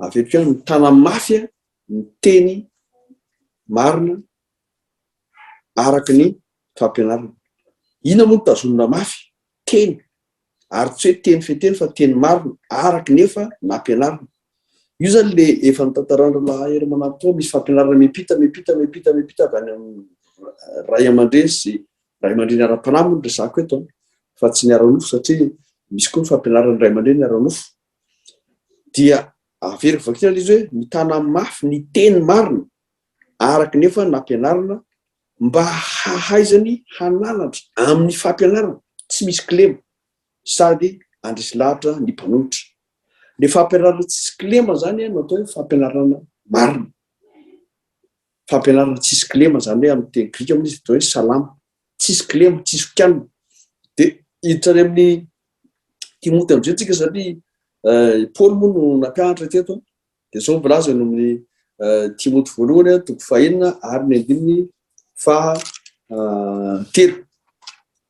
avy eo mitana mafy ny teny marina araky ny fampianarana. Ina moa tazonina mafy teny ary tsy hoe teny feteny fa teny marina araky ny efa nampianarina. Io zany le efa nitantarana lahery manampy misy fampianarana mipita avy any amin'ny ray aman-dreny sy ray aman-dreny ara-panahy moa ny resako eto fa tsy niara-nofo satria misy koa ny fampianarana ray aman-dreny niara-nofo dia averiko vakina izy hoe mitana mafy ny teny marina araky ny efa nampianarana mba hahaizany hananatra amin'ny fampianarana tsy misy kilema sady andrisy lahatra ny mpanolotra. Le fampianarana tsisy kilema zany no atao hoe fampianarana marina. Fampianarana tsisy kilema zany hoe amin'ny teny grika amin'izy atao hoe salama, tsisy kilema, tsisy fikanina. Dia hiditra any amin'ny Timoty amin'izay tsika satria Paoly moa no nampianatra teto dia zao milaza eo amin'ny Timoty voalohany toko fahaenina ary ny andininy fahatelo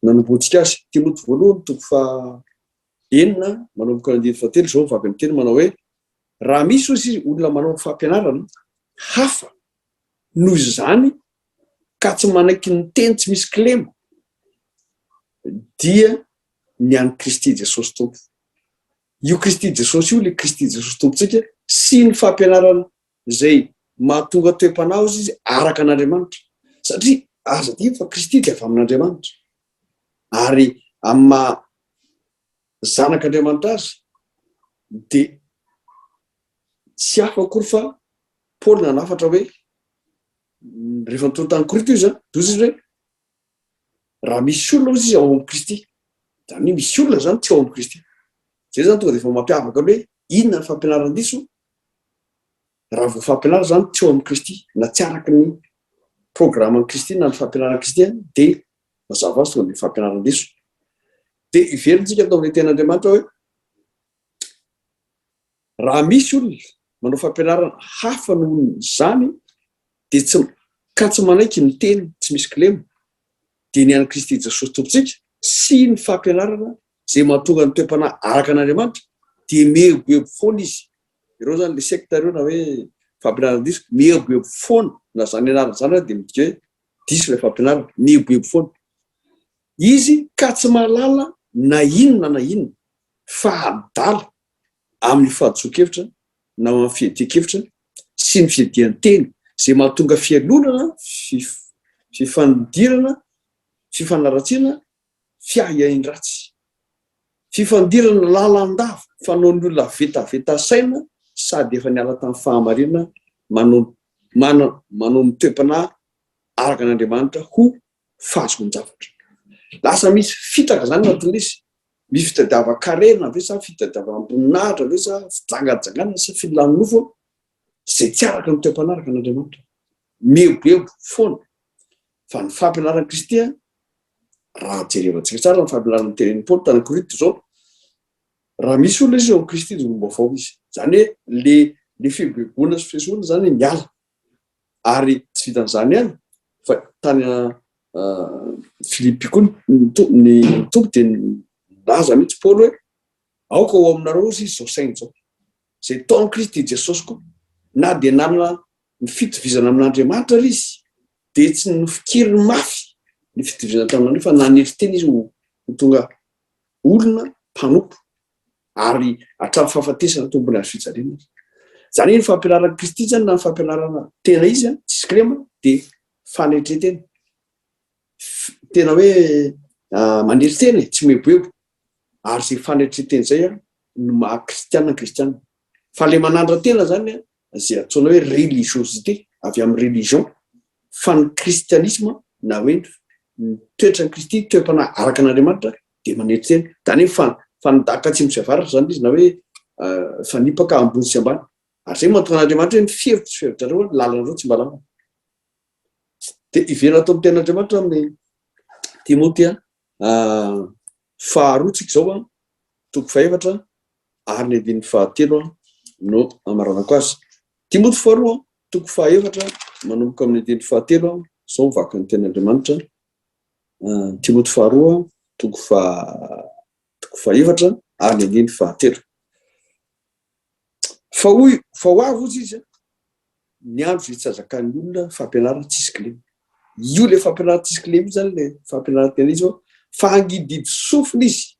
nanomboantsika azy. Timoty voalohany toko fahaenina manomboka ny andiny fahatelo zao vaky ny teny manao hoe raha misy ozy olona manao fampianarana hafa noho izany ka tsy manaiky ny teny tsy misy kilema dia ny any Kristy Jesosy tompo. Io Kristy Jesosy io le Kristy Jesosy tompontsika sy ny fampianarana zay mahatonga toe-panao izy araka an'Andriamanitra satria aza dia fa Kristy dia avy amin'Andriamanitra ary amin'ny maha zanak'Andriamanitra azy dia tsy hafa akory fa Paoly nanafatra hoe rehefa nitorontany Korintho izy dozy izy hoe raha misy olona izy ao amin'ny Kristy zany misy olona zany tsy ao amin'ny Kristy zay zany tonga dia efa mampiavaka hoe inona ny fampianarana-diso raha vao fampianarana zany tsy ao amin'ny Kristy na tsy araka ny programan'ny Kristy na ny fampianarana Kristy dia mazava azy tonga dia fampianarana-diso. Dia iverintsika atao amin'ny tenin'Andriamanitra hoe raha misy olona manao fampianarana hafa noho zany dia tsy manaiky ny teny tsy misy kilema dia ny any Kristy Jesosy tompontsika sy ny fampianarana zay mahatonga ny toe-panahy araka an'Andriamanitra dia mihebohebo foana izy. Ireo zany le secte ireo na hoe fampianarana diso mihebohebo foana na zany anarana zany dia midika hoe diso ilay fampianarana mihebohebo foana izy ka tsy mahalala na inona fa adala amin'ny fahadiso-kevitra na amin'ny fihedia-kevitra sy ny fiedian'ny teny zay mahatonga fialonana fifandirana fifanaratsiana fiahiahin-dratsy fifandirana lalandava fanaon'ny olona vetaveta saina sady efa niala tamin'ny fahamarinana manao ny toe-panahy araka an'Andriamanitra ho fahazon-javatra. Lasa misy fitaka zany anatin'izy misy fitadiava-karena ve sa fitadiava-boninahitra ve sa fijangajangana sa filanofo zay tsy araka ny toe-panahy araka an'Andriamanitra mihebohebo foana fa ny fampianarana Kristy raha jerevantsika tsara ny fampianarana teren'ny Paoly tany Korintho zao raha misy olona izy ao amin'ny Kristy dia vaovao izy zany hoe le fibebona sy fisesoana zany miala ary tsy vitan'izany ihany fa tany Filipi koa ny tompo dia laza mihitsy Paoly hoe aoka ao aminareo izy zao saina zao zay tao amin'ny Kristy Jesosy koa na dia nanana ny fitovizana amin'Andriamanitra ry izy dia tsy ny fikiriny mafy ny fitovizana tamin'Andriamanitra fa nanetry teny izy ho tonga olona mpanompo ary hatramin'ny fahafatesana tombony azo fijaliana. Zany hoe ny fampianarana Kristy zany na ny fampianarana tena izy tsisy kilema dia fanetretena tena hoe manetry teny tsy mihebohebo ary zay fanetreteny zay no maha kristianina fa le manandra tena zany zay atsoina hoe religiosité avy amin'ny religion fa ny kristianisme na hoe ny toetran'ny Kristy toe-panahy araka an'Andriamanitra dia manetry teny zany hoe fanidaka atsimo sy avaratra zany izy na hoe fanipaka ambony sy ambany ary zay mahatonga an'Andriamanitra hoe mifevitra sy fevitrareo lalanareo tsy mbalama dia iverina atao amin'ny tenin'Andriamanitra amin'ny Timothée faharotsika zao toko fahefatra ary ny andin'ny fahatelo no amaranako azy. Timothée faharoa toko fahefatra manomboka amin'ny andin'ny fahatelo zao mivaky ny tenin'Andriamanitra. Timothée faharoa toko fahefatra ary ny andin'ny fahatelo. Fa ho avy ozy izy ny andro zay tsy azakan'ny olona fampianarana tsisy kilema. Io le fampianarana tsisy kilema zany le fampianarana tena izy fa hangididy sofina izy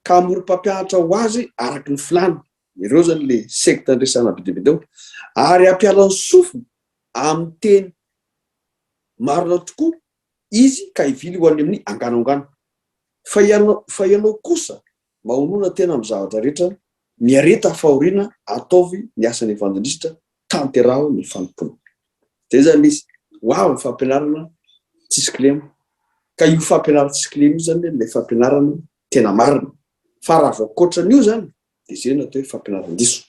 ka hamorom-pampianatra ho azy araky ny filany. Ireo zany le secte andresana be dia be dao ary ampiala ny sofina amin'ny teny marina tokoa izy ka hivily ho any amin'ny anganaongana fa ianao kosa mahonona tena amin'ny zavatra rehetra miareta fahoriana ataovy ny asan'ny evangelista tanteraho ny fanompona. Zay zany izy ho avy ny fampianarana tsisy kilema ka io fampianarana tsisy kilema io zany le fampianarana tena marina fa raha vao koatran'io zany dia zay natao hoe fampianarana-diso.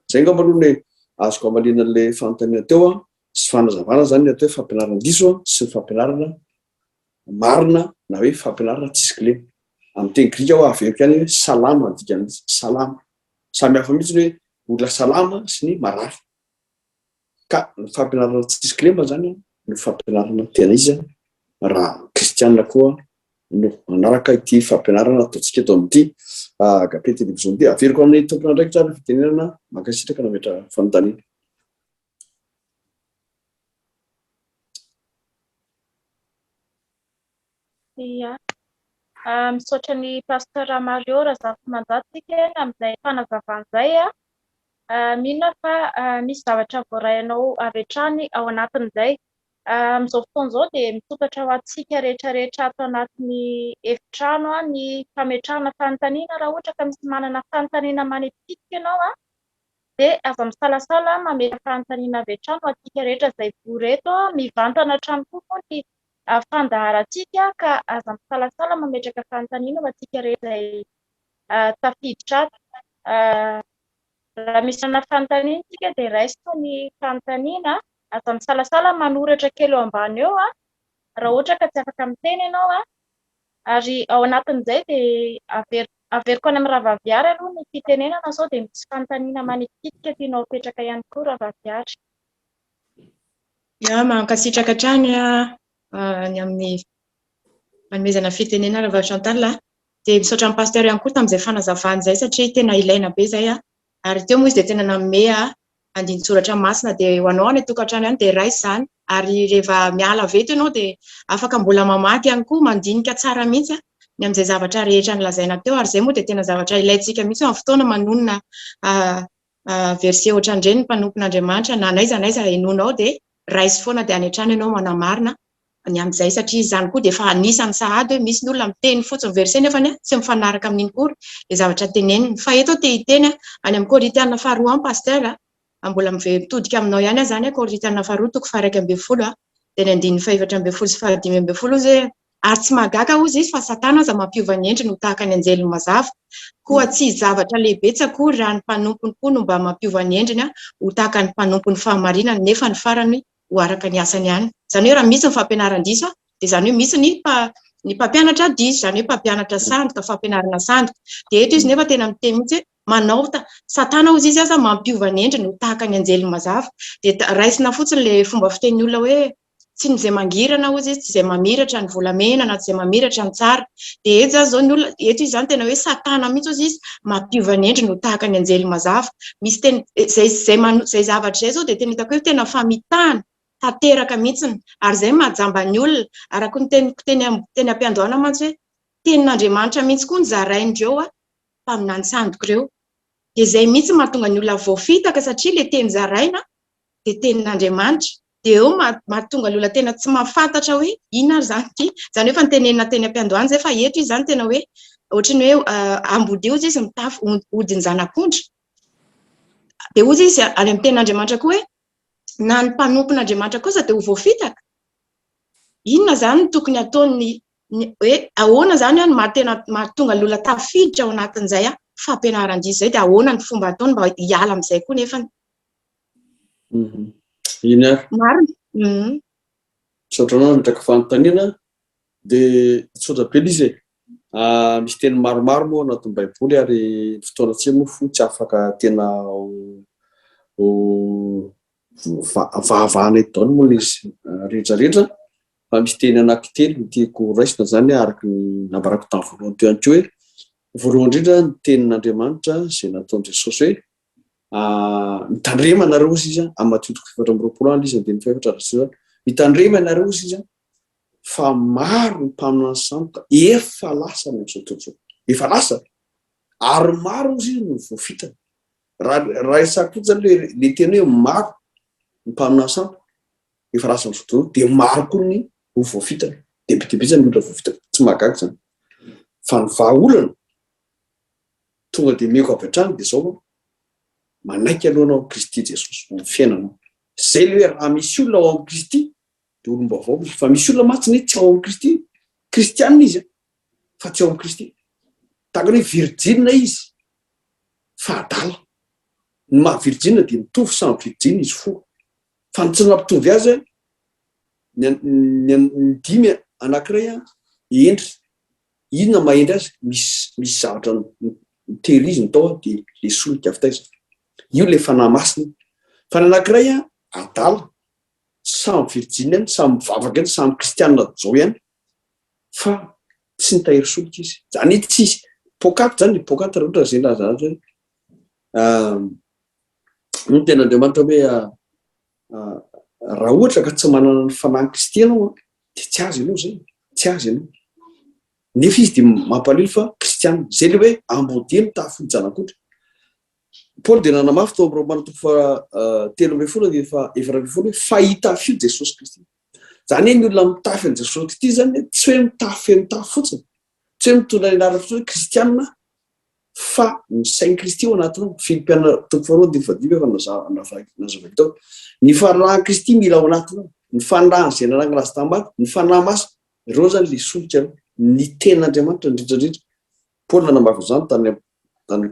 Zay ngamba aloha ny azoko amalina an'ilay fanontaniana teo sy fanazavana zany atao hoe fampianarana-diso sy ny fampianarana marina na hoe fampianarana tsisy kilema. Amin'ny teny grika ho averiko ihany hoe salama dikan'izy salama samy hafa mihitsy hoe olona salama sy ny marary ka ny fampianarana tsisy kilema zany ny fampianarana tena izy raha kristianina koa no manaraka ity fampianarana ataontsika eto amin'ity gape televizion ty averiko amin'ny tompona ndraiky tsara fitenenana makasitraka nametra fanontaniana. Ia, misaotra ny pasteur Mario Razafy Mandatsika amin'izay fanazavan'izay mino fa misy zavatra voarainao avy hatrany ao anatin'izay. Amin'izao fotoan'izao dia mitokatra ho antsika rehetrarehetra ato anatin'ny efitrano ny fametrahana fanontaniana raha ohatra ka misy manana fanontaniana manetitika ianao dia aza misalasala mametra fanontaniana avy hatrano antsika rehetra izay vory eto mivantana hatrany koa ny fandaharantsika ka aza misalasala mametraka fanontaniana ho antsika rehetra izay tafiditra ato. Raha misy ana fanontaniana tsika dia raisina ny fanontaniana aza misalasala manoratra kely eo ambany eo raha ohatra ka tsy afaka miteny ianao ary ao anatin'izay dia averiko any amin'ny ravaviary aloha ny fitenenana sao dia misy fanontaniana manetitika tianao apetraka ihany koa ravaviary. Mankasitraka hatrany ny amin'ny fanomezana fitenenana Vavy Chantal dia misaotra amin'ny pasteur ihany koa tamin'izay fanazavana izay satria tena ilaina be izay ary teo moa izy dia tena nanome andin-tsoratra masina dia ho anao any tokantrano ihany dia raisy izany ary rehefa miala veto ianao dia afaka mbola mamaky ihany koa mandinika tsara mihitsy ny amin'izay zavatra rehetra nilazaina teo ary izay moa dia tena zavatra ilaintsika mihitsy amin'ny fotoana manonona verset ohatran'ireny ny mpanompon'Andriamanitra na n'aiza n'aiza henonao dia raisy foana dia any hatrany ianao manamarina ny amin'izay satria izany koa dia efa anisan'ny sahady hoe misy ny olona miteny fotsiny verset nefa tsy mifanaraka amin'iny kory dia zavatra teneniny fa eto te hiteny any amin'ny Korinthiana faharoa pasteur mbola mitodika aminao ihany zany Korinthiana faharoa toko faha 1:10 dia ny andininy 4:12 sy 5:10 zay ary tsy mahagaga ozy izy fa satana aza mampiova ny endriny ho tahaka ny anjely mazava koa tsy zavatra lehibe tsakory raha ny mpanompony koa no mba mampiova ny endriny ho tahaka ny mpanompony fahamarinana nefa ny farany ho araka ny asany ihany. Izany hoe raha misy ny fampianaran-diso dia izany hoe misy ny mpampianatra diso izany hoe mpampianatra sandoka fampianarana sandoka dia eto izy nefa tena miteny mihitsy manao satana ozy izy aza mampiova ny endriny ho tahaka ny anjely mazava dia raisina fotsiny le fomba fitenin'ny olona hoe tsy ny izay mangirana ozy izy tsy izay mamiratra ny volamena na tsy izay mamiratra ny tsara dia eto zany zao ny olona eto izy zany tena hoe satana mihitsy ozy izy mampiova ny endriny ho tahaka ny anjely mazava misy teny zay zavatra izay zao dia tena hitako hoe tena famitahana tanteraka mihitsiny ary izay mahajamba ny olona araka ny teny ampiandohana mantsy hoe tenin'Andriamanitra mihitsy koa ny zaraindreo mpaminany sandoka ireo dia izay mihitsy mahatonga ny olona voafitaka satria le teny zaraina dia tenin'Andriamanitra dia eo mahatonga ny olona tena tsy mahafantatra hoe inona ary zany ity izany hoe fa nitenenina teny ampiandohana izay fa eto izy zany tena hoe ohatrany hoe ambody ozy izy mitafy odiny zanak'ondry dia ozy izy any amin'ny tenin'Andriamanitra koa hoe na ny mpanompon'Andriamanitra kosa dia ho voafitaka. Inona zany no tokony ataony hoe ahoana zany no mahatonga ny olona tafiditra ao anatin'izay fampianaran-diso izay dia ahoana ny fomba ataony mba hiala amin'izay koa nefany. Iny ary saotranao mitraka fanontaniana dia tsotra be izy misy teny maromaro moa anatin'ny baiboly ary fotoana tsy moa fo tsy afaka tena vavahana eto daholo moa izy rehetrarehetra fa misy teny anankitelo tiako raisina zany araka ny nambarako tamin'ny voalohany teo ihany koa hoe voalohany indrindra ny tenin'Andriamanitra izay nataon'i Jesosy hoe mitandrema nareo ozy izy amin'ny Matteo 4:20 izy andininy 4 mitandrema nareo ozy izy fa maro ny mpaminany sandoka efa lasa ny amin'izao tontolo efa lasa ary maro ozy izy no voafitana raha isako zany le teny hoe maro ny mpaminany sandoka efa lasa amin'izao tontolo dia maro koa ny ho voafitana dia bitibe zany olona voafitana tsy mahagaga zany fa ny vahaolana tonga dia meko avy hatrany dia zao manaiky alohanao amin'ny Kristy Jesosy ny fiainanao izay le hoe raha misy olona ao amin'ny Kristy dia olom-baovao fa misy olona matsiny tsy ao amin'ny Kristy kristianina izy fa tsy ao amin'ny Kristy tahaka hoe virjina izy fa adala ny maha virjina dia mitovy samy virjina izy fo fa ny tsy mampitovy azy ny dimy anankiray endry inona mahendry azy misy zavatra mitery izy ny tao dia le solika avy taiza io le fanahy masina fa ny anankiray adala samy virjina ihany samy mivavaka ihany samy kristianina zao ihany fa tsy nitahiry solika izy zany tsisy pokaty zany pokaty raha ohatra zay lazana hoe ny ten'Andriamanitra hoe raha ohatra ka tsy manana ny fanahy Kristy ianao dia tsy azy ianao zay tsy azy ianao nefa izy dia mampalelo fa kristianina zay le hoe ambody ny tahafojanak'otra Paoly dia nanamafy tao amin'ny Romana 3:10 dia efa 4:20 hoe fahitafy io Jesosy Kristy zany hoe ny olona mitafy an' Jesosy Kristy zany tsy hoe mitafy fotsiny tsy hoe mitondra ny anarana fotsiny hoe kristianina fa misainy Kristy ao anatinao Filipiana 4:15 tao ny fanarahan Kristy mila ao anatinao ny fanarahan izay nanangana azy tamaty ny fanahy masina ireo zany le solika ny ten'Andriamanitra indrindrandrindra Paoly nanamafy izany tany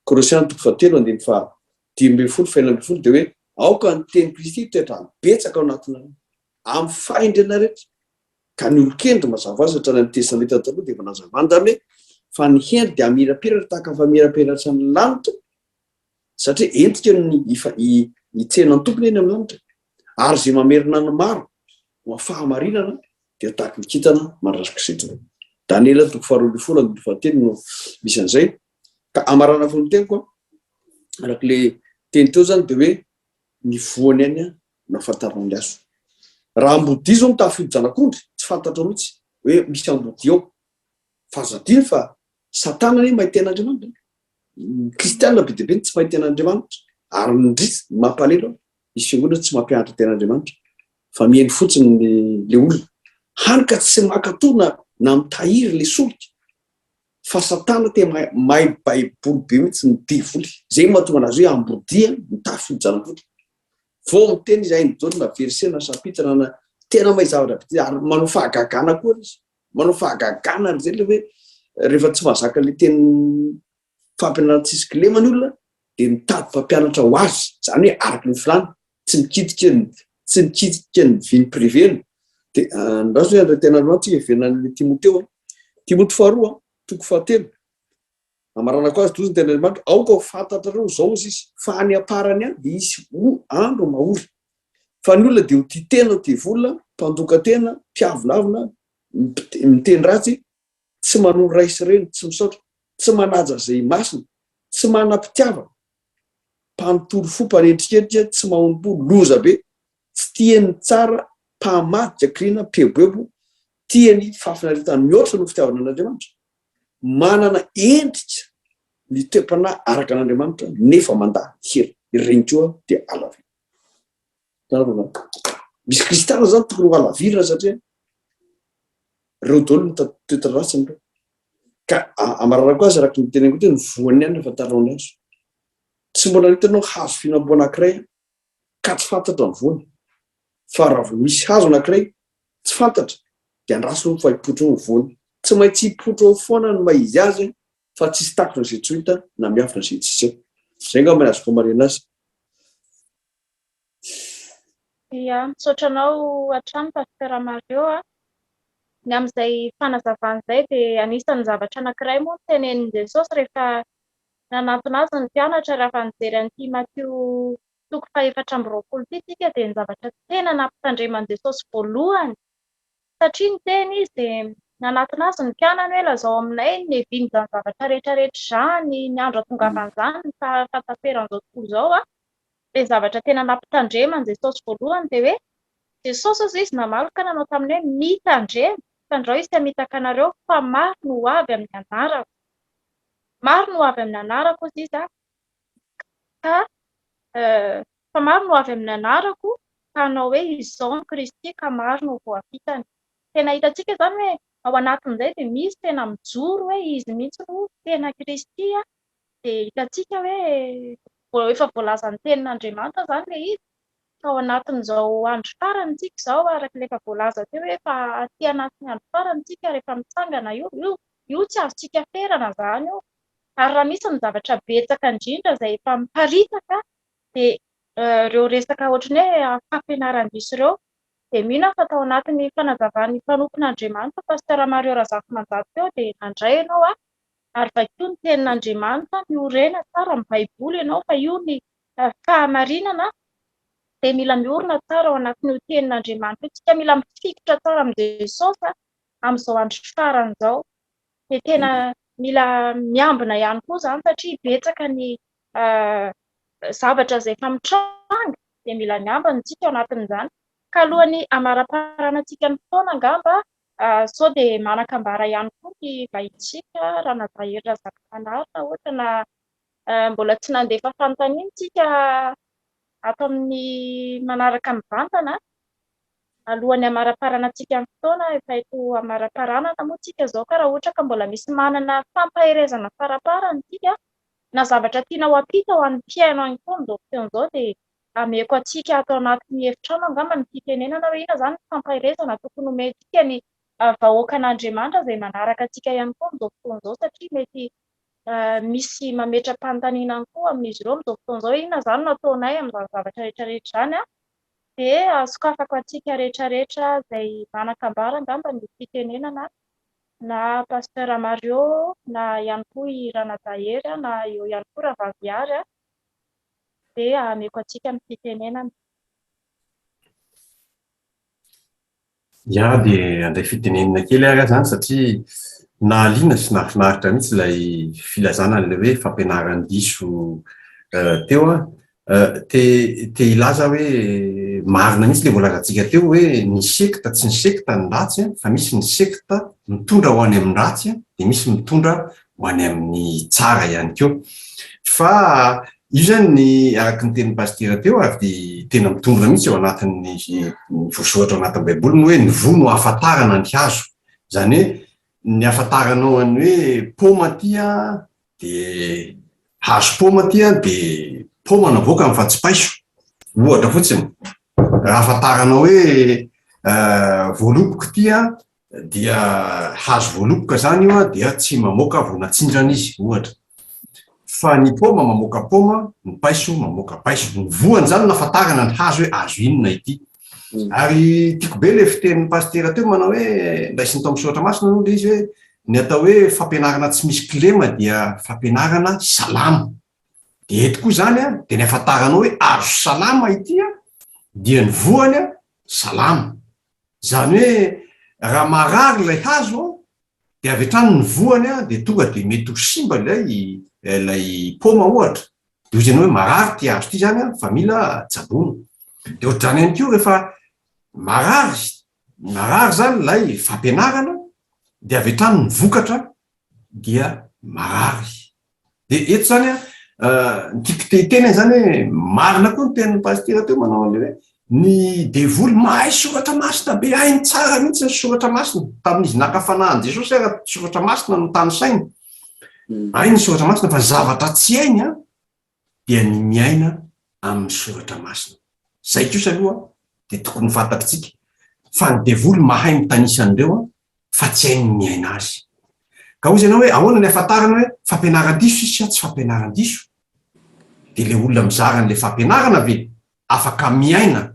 Kolosiana 3:10 dia hoe aoka ny teny Kristy toetra betsaka ao anatinao amin'ny fahendrena rehetra ka ny olon-kendry mazava azy hatrany amin'ny Tesalônika taloha dia efa nazavany zany hoe fa ny hendry dia hamirapiratra tahaka ny famiraperatra ny lanitra satria entika hitsena ny tompony eny amin'ny lanitra ary zay mamerina ny maro ho fahamarinana dia tahaka ny kintana mandrasika Kristy. Daniela 2:10 no misy an'izay ka amarana foana teny koa arak'le teny teo zany dia hoe ny voany any no afantarana ny azo raha ambodi zao mitafody zanak'ondry tsy fantatra mihitsy hoe misy ambodi ao fa zadiny fa satana ny mahay ten'Andriamanitra kristianina be dia be tsy mahay ten'Andriamanitra ary mindrisy mampalelo izy fiangonana tsy mampianatra ten'Andriamanitra fa mihaino fotsiny le olona hany ka tsy makatona na mitahiry le solika fa satana te mahay baiboly be mihitsy ny divoly zay mahatonga anazy hoe ambodia mitafody zanak'ondry vao miteny izy hain'Jona versena sapitra na tena mahay zavatra be ary manao fahagagana koa izy manao fahagagana ary zay le hoe rehefa tsy mahazaka le teny fampianarana tsisy lemany olona dia mitady mpampianatra ho azy zany hoe araky ny filany tsy mikitika ny viny priveny dia andraso hoe andra ten'Andriamanitra ihevenan'le Timoteo 2:7 amarana ko azy tozy ny ten'Andriamanitra aoka ho fantatrareo zao izy fa any aparany any dia isy andro mahory fa ny olona dia ho tia tena tia vola mpandoka tena mpiavonavina miteny ratsy tsy manoro raisy reny tsy misaotra tsy manaja zay masina tsy manam-pitiavana mpanotory fo mpanendriketrika tsy mahonim-po loza be tsy tiany tsara mpamaty jakrina mpeboebo tiany fahafinaretana mihoatra no fitiavana an'Andriamanitra manana endrika ny toe-panahy araka an'Andriamanitra nefa mandà hery ireny koa dia alavira misy kristiana zany tokony ho alavirana satria reo daholo ny toetra ratsiny reo ka amarana ko azy araky ny teneniko teo ny voany any afantarao ny azo tsy mbola nitanao hazo fihinam-boa anankiray ka tsy fantatra ny voany fa raha misy hazo anankiray tsy fantatra dia andrasino fa hipotro ny voany tsy maintsy hipotro ao foana ny maizy azy fa tsisy takona izay tsy hita na miafina izay tsisy eo zay nga many azoko marena azy ia misaotranao hatrany pasteur Mario ny amin'izay fanazavana izay dia anisan'ny zavatra anankiray moa tenenin' Jesosy rehefa nanantona azy ny mpianatra raha nijery an'ity Mateo 4:20 ity dia ny zavatra tena nampitandreman'i Jesosy voalohany satria ny teny izy dia nanantona azy ny mpianany hoe lazao aminay ny heviany zany zavatra rehetrarehetra izany ny andro atongavan'izany ny fataperan'izao tontolo izao dia zavatra tena nampitandreman'i Jesosy voalohany dia hoe Jesosy ozy izy namaly ka nanao taminy hoe mitandrema fandrao izy hamitaka anareo fa maro no avy amin'ny anarako maro no avy amin'ny anarako izy izy ka fa maro no avy amin'ny anarako ka hanao hoe izao ny Kristy ka maro no voafitany tena hitantsika zany hoe ao anatin'izay dia misy tena mijoro hoe izy mihitsy no tena Kristy dia hitantsika hoe efa voalazan'ny tenin'Andriamanitra zany le izy ao anatin'izao andro farantsika izao araka ilay efa voalaza teo hoe efa aty anatin'ny andro farantsika rehefa mitsangana io tsy azontsika ferana zany io ary raha misy ny zavatra betsaka indrindra izay efa miparitaka dia ireo resaka ohatrany hoe fampianaran-diso ireo dia mino aho fa tao anatin'ny fanazavan'ny mpanompon'Andriamanitra pasteur Mario Razafimanjary teo dia nandray ianao ary vakio ny tenin'Andriamanitra miorena tsara amin'ny baiboly ianao fa io ny fahamarinana dia mila miorina tsara ao anatin'io tenin'Andriamanitra tsika mila mifikitra tsara amin'ny Jesosy amin'izao andro farany izao dia tena mila miambina ihany koa izany satria betsaka ny zavatra izay efa mitranga dia mila miambina isika ao anatin'izany. Ka alohany amaraparanantsika ny fotoana angamba sao dia manakambara ihany koa ny vahintsika Ranadahery Razakampanarina ohatra na mbola tsy nandefa fanontaniana isika ato amin'ny manaraka mivantana alohan'ny amaraparanantsika ny fotoana efa eto amaraparanana moa tsika izao ka raha ohatra ka mbola misy manana fampaherezana faraparana isika na zavatra tiana ho ampita ho an'ny mpiaino ihany koa amin'izao fotoana izao dia ameko atsika ato anatin'ny efitrano angamba ny fitenenana hoe ina izany ny fampaherezana tokony omentsika ny vahoakan'Andriamanitra izay manaraka atsika ihany koa amin'izao fotoana izao satria mety misy mametra-panontaniana ihany koa amin'izy ireo amin'izao fotoana izao inona izany no ataonay amin'izany zavatra rehetrarehetra izany dia sokafako atsika rehetrarehetra izay manakambara angamba ny fitenenana na pasteur Mario na ihany koa i Ranadahery na eo ihany koa Ravavy dia ameko atsika ny fitenenana. Ia dia andray fitenenana kely ary zany satria nahaliana sy nahafinaritra mihitsy ilay filazana an'ilay hoe fampianaran'ny diso teo te ilaza hoe marina mihitsy ilay voalazantsika teo hoe ny sekta tsy ny sekta ny ratsy fa misy ny sekta mitondra ho any amin'ny ratsy dia misy mitondra ho any amin'ny tsara ihany koa. Fa io zany ny araka ny tenin'ny pastera teo ary dia tena mitondra mihitsy eo anatin'ny voasoratra ao anatin'ny baiboly ny hoe ny voa no ahafantarana ny hazo. Izany hoe ny ahafantaranao any hoe paoma tia dia hazo paoma tia dia paoma navoaka amin'ny fatsipaiso ohatra fotsiny. Raha ahafantaranao hoe voaloboka tia dia hazo voaloboka zany io dia tsy mamoaka vonatsindrana izy ohatra. Fa ny paoma mamoaka paoma, ny paiso mamoaka paiso. Ny voany zany nahafantarana ny hazo hoe hazo inona ity. Ary tiako be ilay fitenin'ny pastera teo manao hoe ndaisiny tao amin'ny soratra masina aloha ilay izy hoe ny atao hoe fampianarana tsy misy kilema dia fampianarana salama. Dia eto koa zany dia ny ahafantaranao hoe hazo salama ity dia ny voany salama. Izany hoe raha marary ilay hazo dia avy hatrany ny voany dia tonga dia mety ho simba ilay paoma ohatra. Dia hoy ianao hoe marary ty hazo ity zany fa mila tsaboana. Dia ohatrany ihany koa rehefa marary zany ilay fampianarana dia avy hatrany ny vokatra dia marary. Dia eto zany tiako te-tena zany hoe marina koa ny tenin'ny pastera teo manao an'ilay hoe ny devoly mahay soratra masina be hainy tsara mihitsy ny soratra masina tamin'izy nakafanahany Jesosy raha soratra masina no tany saina. Hainy soratra masina fa zavatra tsy hainy dia ny miaina amin'ny soratra masina. Zay kosa aloha dia tokony fantatritsika fa ny devoly mahay mitanisa an'ireo fa tsy hainy miaina azy. Ka hoy ianao hoe ahoana ny ahafantarana hoe fampianaran-diso izy tsy fampianaran-diso. Dia ilay olona mizara an'ilay fampianarana ve afaka miaina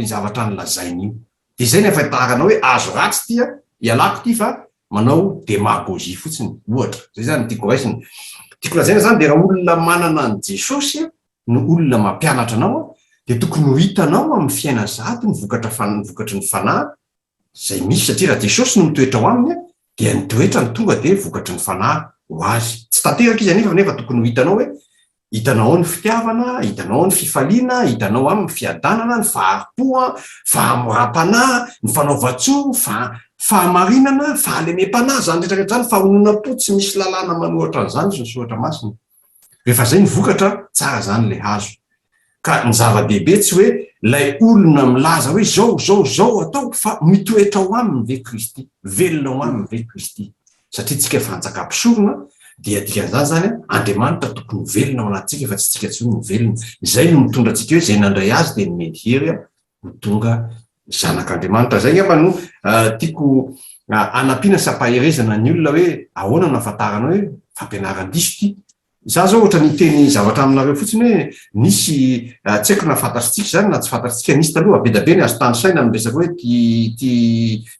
zavatra nylazainy io. Dia izay ny ahafantarana hoe azo ratsy tia ialako ity fa manao demagozia fotsiny ohatra. Zay zany tiako raisina. Tiako lazaina zany dia raha olona manana an Jesosy no olona mampianatra anao dia tokony ho hitanao amin'ny fiainana zaty ny vokatry ny fanahy izay misy satria raha Jesosy no mitoetra ho aminy dia ny toetra ny tonga dia vokatry ny fanahy ho azy. Tsy tanteraka izy nefa tokony ho hitanao hoe hitanao ao ny fitiavana, hitanao ao ny fifaliana, hitanao amin'ny fiadanana, ny faharim-po, fahamoram-panahy, ny fanaova-tsoa, fahamarinana, fahalemem-panahy, zany rehetrarehetra zany fahahonoana-po tsy misy lalàna manohatra an'izany sy ny soratra masina. Rehefa zay ny vokatra tsara zany ilay hazo. Ka ny zava-dehibe tsy hoe ilay olona milaza hoe zao atao fa mitoetra ho aminy ve Kristy, velona ho aminy ve Kristy. Satria tsika fanjakam-pisorona dia dikan'izany zany Andriamanitra tokony velona ao anatsika fa tsy tsika tsy ny velona. Izay no mitondra antsika hoe izay nandray azy dia ny mety hery no tonga zanak'Andriamanitra. Zay nefa no tiako anampiana sy ampaherezana ny olona hoe ahoana no ahafantarana hoe fampianaran-diso ity. Za zao ohatra ny teny zavatra aminareo fotsiny hoe nisy tsy haiko na fantatritsika zany na tsy fantatritsika nisy taloha be da be ny azo tany saina miresaka hoe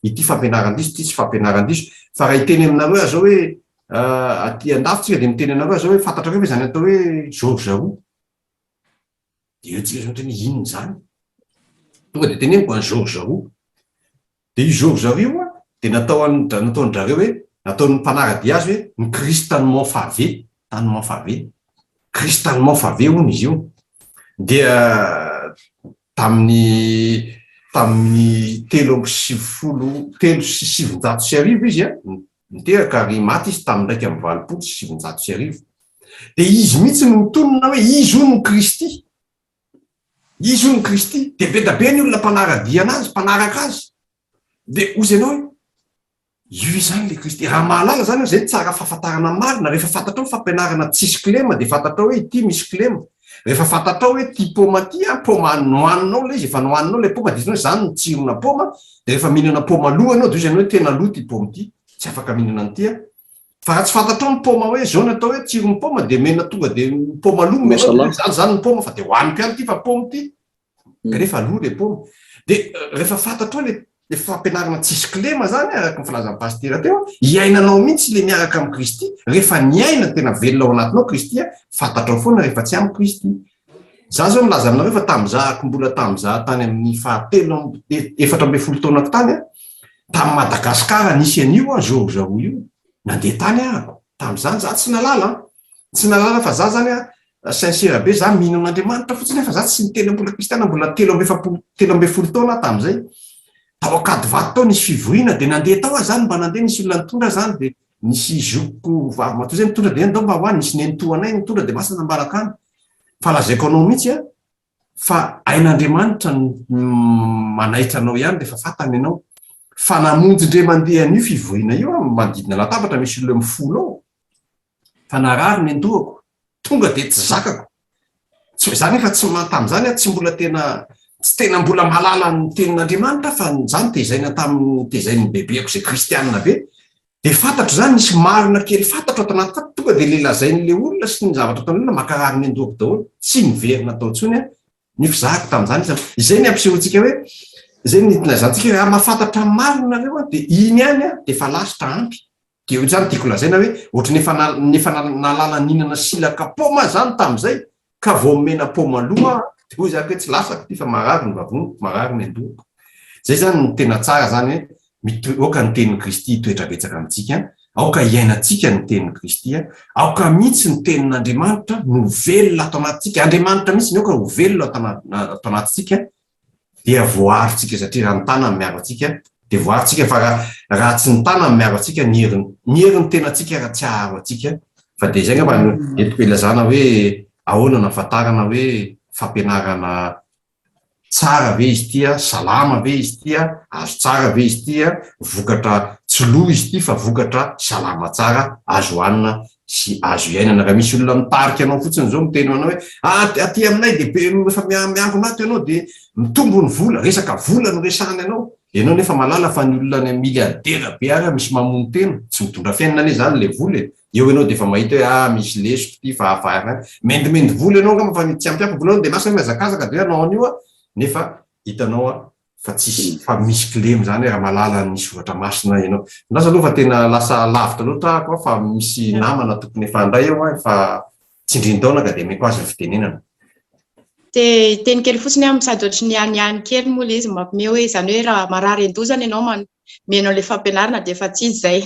ity fampianaran-diso ity tsy fampianaran-diso. Fa raha hiteny aminareo azo hoe aty andafitsika dia miteny anareo azo hoe fantatrareo ve zany atao hoe zorozaro. Dia eo tsika zao ohatrany inona izany. Tonga dia teneniko ny zorozaro. Dia io zorozaro io dia nataon'drareo hoe nataon'ny mpanaradi azy hoe ny kristanement fave kristanement fave hono izy io dia tamin'ny 3 izy miteraka ary maty izy tamin'ny 7 dia izy mihitsy no mitonona hoe izy io no Kristy dia be da be ny olona mpanaradi anazy mpanaraka azy dia ozy ianao io zany le Kristy raha mahalala zany zay tsara fahafantarana marina rehefa fantatrao fampianarana tsisy klema dia fantatrao hoe ity misy klema rehefa fantatrao hoe ty poma ty poma nohaninao le izy efa nohaninao le poma dia izy zany ny tsirona poma dia rehefa mihinana poma loha ianao dia izy hoe tena loha ty poma ty tsy afaka mihinana an'ity fa raha tsy fantatrao ny poma hoe zao natao hoe tsiron'ny poma dia mena tonga dia poma loha mena zany ny poma fa dia hoaniko ihany ty fa poma ty rehefa loha le poma dia rehefa fantatrao le fampianarana tsisy klema zany araka ny filazan'ny pastera teo iainanao mihitsy le miaraka amin'ny Kristy rehefa niaina tena velona ao anatinao Kristy fantatrao foana rehefa tsy amin'ny Kristy za zao milaza aminareo fa tamizahako mbola tamizah tany amin'ny 4 taonako tany tamin'ny Madagasikara nisy an'io zao io nandeha tany ahako tamizany za tsy nalala fa za zany sincera be za mino an'Andriamanitra fotsiny fa za tsy niteny mbola kristiana mbola 13 taona tamizay tao akady vato tao nisy fivoriana dia nandeha tao zany mba nandeha nisy olona nitondra zany dia nisy zoko vavy matoa zay mitondra dia ndao mba hoany nisy nenitoanay mitondra dia masana ambaraka any fa lazaiko anao mihitsy fa ain'Andriamanitra manaitra anao ihany dia fa fantany ianao fa namonjy ndre mandeha an'io fivoriana io manodidina latabatra misy olona mifolo ao fa narary ny andohako tonga dia tsy zakako tsy zany fa tsy tamizany tsy mbola tsy tena mbola malala ny tenin'Andriamanitra fa zany tezainy bebeako zay kristianina be dia fantatro zany nisy marina kely fantatro ato anaty tonga dia le lazain'le olona sy ny zavatra ataon'ny olona makarary ny andohako daholo tsy miverina tao ntsony ny fizahako tamizany izay ny ampisehoantsika hoe zay nilazantsika raha mahafantatra marina reo dia iny ihany dia efa lasitra ampy dia ohatr zany tiako lazaina hoe ohatra nefa nalala ninana silaka poma zany tamizay ka vao mena poma loha dia hoy zaka hoe tsy lasako ty fa marary ny vavoniko marary ny andohako zay zany ny tena tsara zany hoe aoka ny tenin'ny Kristy toetra betsaka amintsika aoka iainantsika ny tenin'ny Kristy aoka mihitsy ny tenin'Andriamanitra no velona ato anatintsika Andriamanitra mihitsy ny aoka ho velona ato anatintsika dia voaritsika satria raha ny tanany miaro antsika dia voaritsika fa raha tsy ny tanany miaro antsika ny herin'ny tenantsika raha tsy aharo antsika fa dia zay ngamba entiko ilazana hoe ahoana na fatarana hoe fampianarana tsara ve izy tia salama ve izy tia azo tsara ve izy tia vokatra tsy loha izy ty fa vokatra salama tsara azo hoanina sy azo iainana raha misy olona mitarika anao fotsiny zao miteny anao hoe aty aminay dia efa miango anato ianao dia mitombo ny vola resaka vola no resahany ianao nefa malala fa ny olona ny miliardera be ary misy mamono tena tsy mitondra fiainana ane zany le vola eo ianao dia efa mahita hoe misy lesoko ty fa afahary mendimendy vola ianao ngamba fa tsy ampiampy vola anao dia lasa mihazakazaka dia anao an'io nefa hitanao fa tsisy fa misy klemy zany raha malala ny soratra masina ianao lasa aloha fa tena lasa lavitra loatra koa fa misy namana tokony efa andray eo fa tsindrin-taona ka dia meko azy ny fitenenana dia teny kely fotsiny sady ohatry ny ihany kely moa le izy mampime hoe zany hoe raha marary andozany ianao menao le fampianarana dia efa tsy izy zay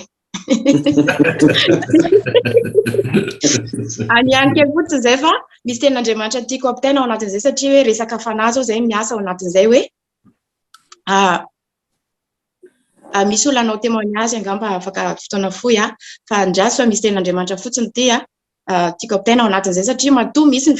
any ihany kely fotsiny zay fa misy tenin'Andriamanitra tiako ampitaina ao anatin'izay satria hoe resaka fanahy zao zay miasa ao anatin'izay hoe misy olona anao témoignage angamba afaka fotoana fohy fa andraso fa misy tenin'Andriamanitra fotsiny ty tiako ampitaina ao anatin'izay satria matoa misy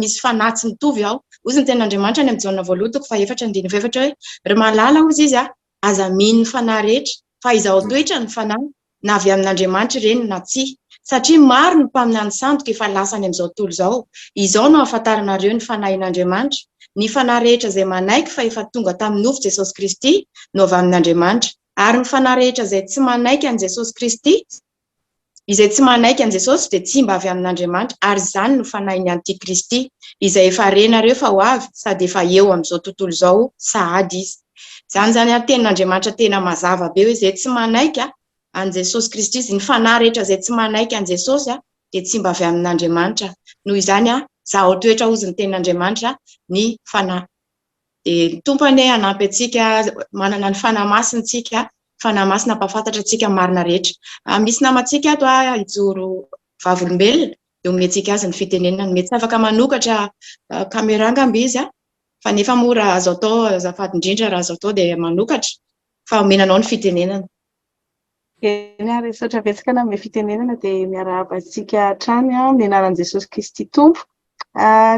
misy fanahy tsy mitovy ao ozy ny tenin'Andriamanitra ny amin'ny Jaona 2:4-7 hoe ry malala ozy izy aza mino ny fanahy rehetra fa izao toetra ny fanahy na avy amin'Andriamanitra ireny na tsy satria maro ny mpaminany sandoka efa lasany amin'izao tontolo izao izao no ahafantaranareo ny fanahin'Andriamanitra ny fanahy rehetra izay manaiky fa efa tonga tamin'ny nofo Jesosy Kristy no avy amin'Andriamanitra ary ny fanahy rehetra izay tsy manaiky an' Jesosy Kristy izay tsy manaiky an' Jesosy dia tsy mba avy amin'Andriamanitra ary zany no fanahin'ny antikristy izay efa renareo fa ho avy sady efa eo amin'izao tontolo izao sahady izy zany tenin'Andriamanitra tena mazava be hoe izay tsy manaiky an' Jesosy Kristy izy ny fanahy rehetra izay tsy manaiky an' Jesosy dia tsy mba avy amin'Andriamanitra noho izany zao toetra ozy ny tenin'Andriamanitra ny fanahy dia ny tompany hanampy antsika manana ny fanahy masintsika fanahy masina mpafantatra antsika marina rehetra. Misy namantsika ato ijoro vavolombelona dia omentsika azy ny fitenenana, mety tsy afaka manokatra caméra angamby izy fa nefa moa raha azo atao azafady indrindra raha azo atao dia manokatra fa omenanao ny fitenenana. Eny ary rehetra betsaka na amin'ny fitenenana dia miarahaba antsika hatrany amin'ny anaran'i Jesosy Kristy Tompo.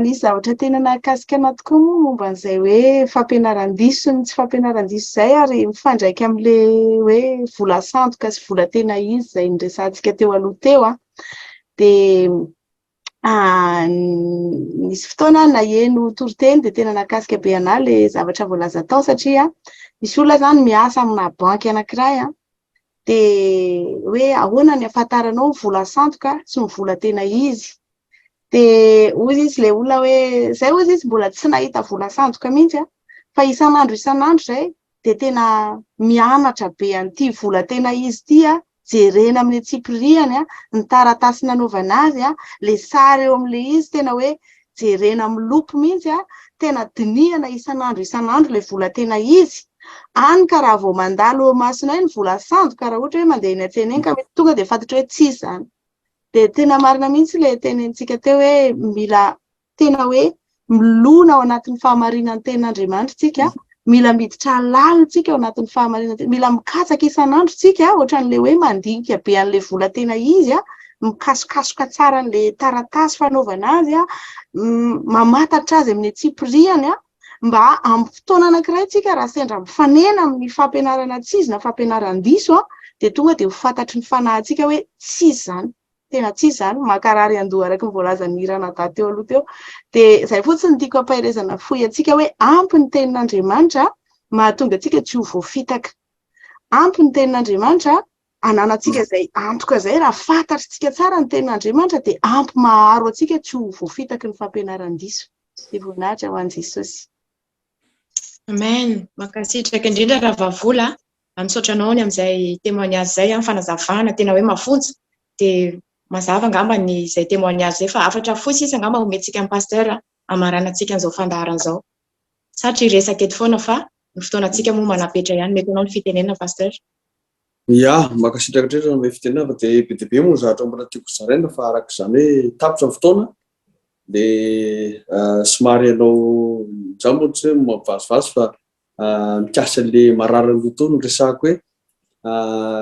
Nisy zavatra tena nahakasika anahy tokoa moa momba an'izay hoe fampianaran-diso sy ny tsy fampianaran-diso izay, ary mifandraika amin'ilay hoe vola sandoka sy vola tena izy izay niresantsika teo aloha teo dia nisy fotoana naheno toriteny dia tena nakasika be anahy ilay zavatra voalaza tao, satria misy olona zany miasa amina banky anankiray dia hoe ahoana ny ahafantaranao ny vola sandoka sy ny vola tena izy. Dia ozy izy ilay olona hoe izay ozy izy mbola tsy nahita vola sandoka mihitsy fa isan'andro izay dia tena mianatra be an'ity vola tena izy ity jerena amin'ny atsipiriany ny taratasy nanaovana azy ilay sary eo amin'ilay izy tena hoe jerena amin'ny lopy mihitsy tena dinihana isan'andro ilay vola tena izy. Any ka raha vao mandalo eo masina ny vola sandoka raha ohatra hoe mandeha eny an-tsena eny ka mety tonga dia fantatra hoe tsy izany. Dia tena marina mihitsy ilay tenentsika teo hoe mila tena hoe milona ao anatin'ny fahamarinan'ny ten'Andriamanitra tsika, mila miditra lalina tsika ao anatin'ny fahamarinana, mila mikatsaka isan'andro tsika ohatran'ilay hoe mandinika be an'ilay vola tena izy mikasokasoka tsara an'ilay taratasy fanaovana azy mamantatra azy amin'ny atsipiriany mba amin'ny fotoana anankiray tsika raha sendra mifanena amin'ny fampianarana tsy izy na fampianaran-diso dia tonga dia ho fantatry ny fanahintsika hoe tsy izany, tena tsy izany, makarary andoha araka ny voalazan'ny ranadahy teo aloha teo. Dia izay fotsiny tiako ampairezana fohy antsika hoe ampy ny tenin'Andriamanitra mahatonga antsika tsy ho voafitaka. Ampy ny tenin'Andriamanitra ananantsika izay antoka izay raha fantatritsika tsara ny tenin'Andriamanitra dia ampy maharo antsika tsy ho voafitaka ny fampianaran-diso. Dia voninahitra ho an'i Jesosy. Amen. Mankasitraka indrindra raha vavola misaotra anao ny amin'izay témoignage izay fanazavana tena hoe mafonja dia mazava angamba ny izay témoignage izay fa afatra fotsy isa angamba omentsika amin'ny pasteur amaranantsika an'izao fandaharana izao satria resaka eto foana fa ny fotoanantsika moa manapetra ihany. Mety anao ny fitenenana pasteur. Ya, mankasitraka indrindra amin'ny fitenenana fa dia be dia be moa zavatra mbola tiako zaraina fa araka izany hoe tapitra ny fotoana dia somary ianao jambotsy hoe mavazivazy fa mikasa ilay marary andoha tao no resahako hoe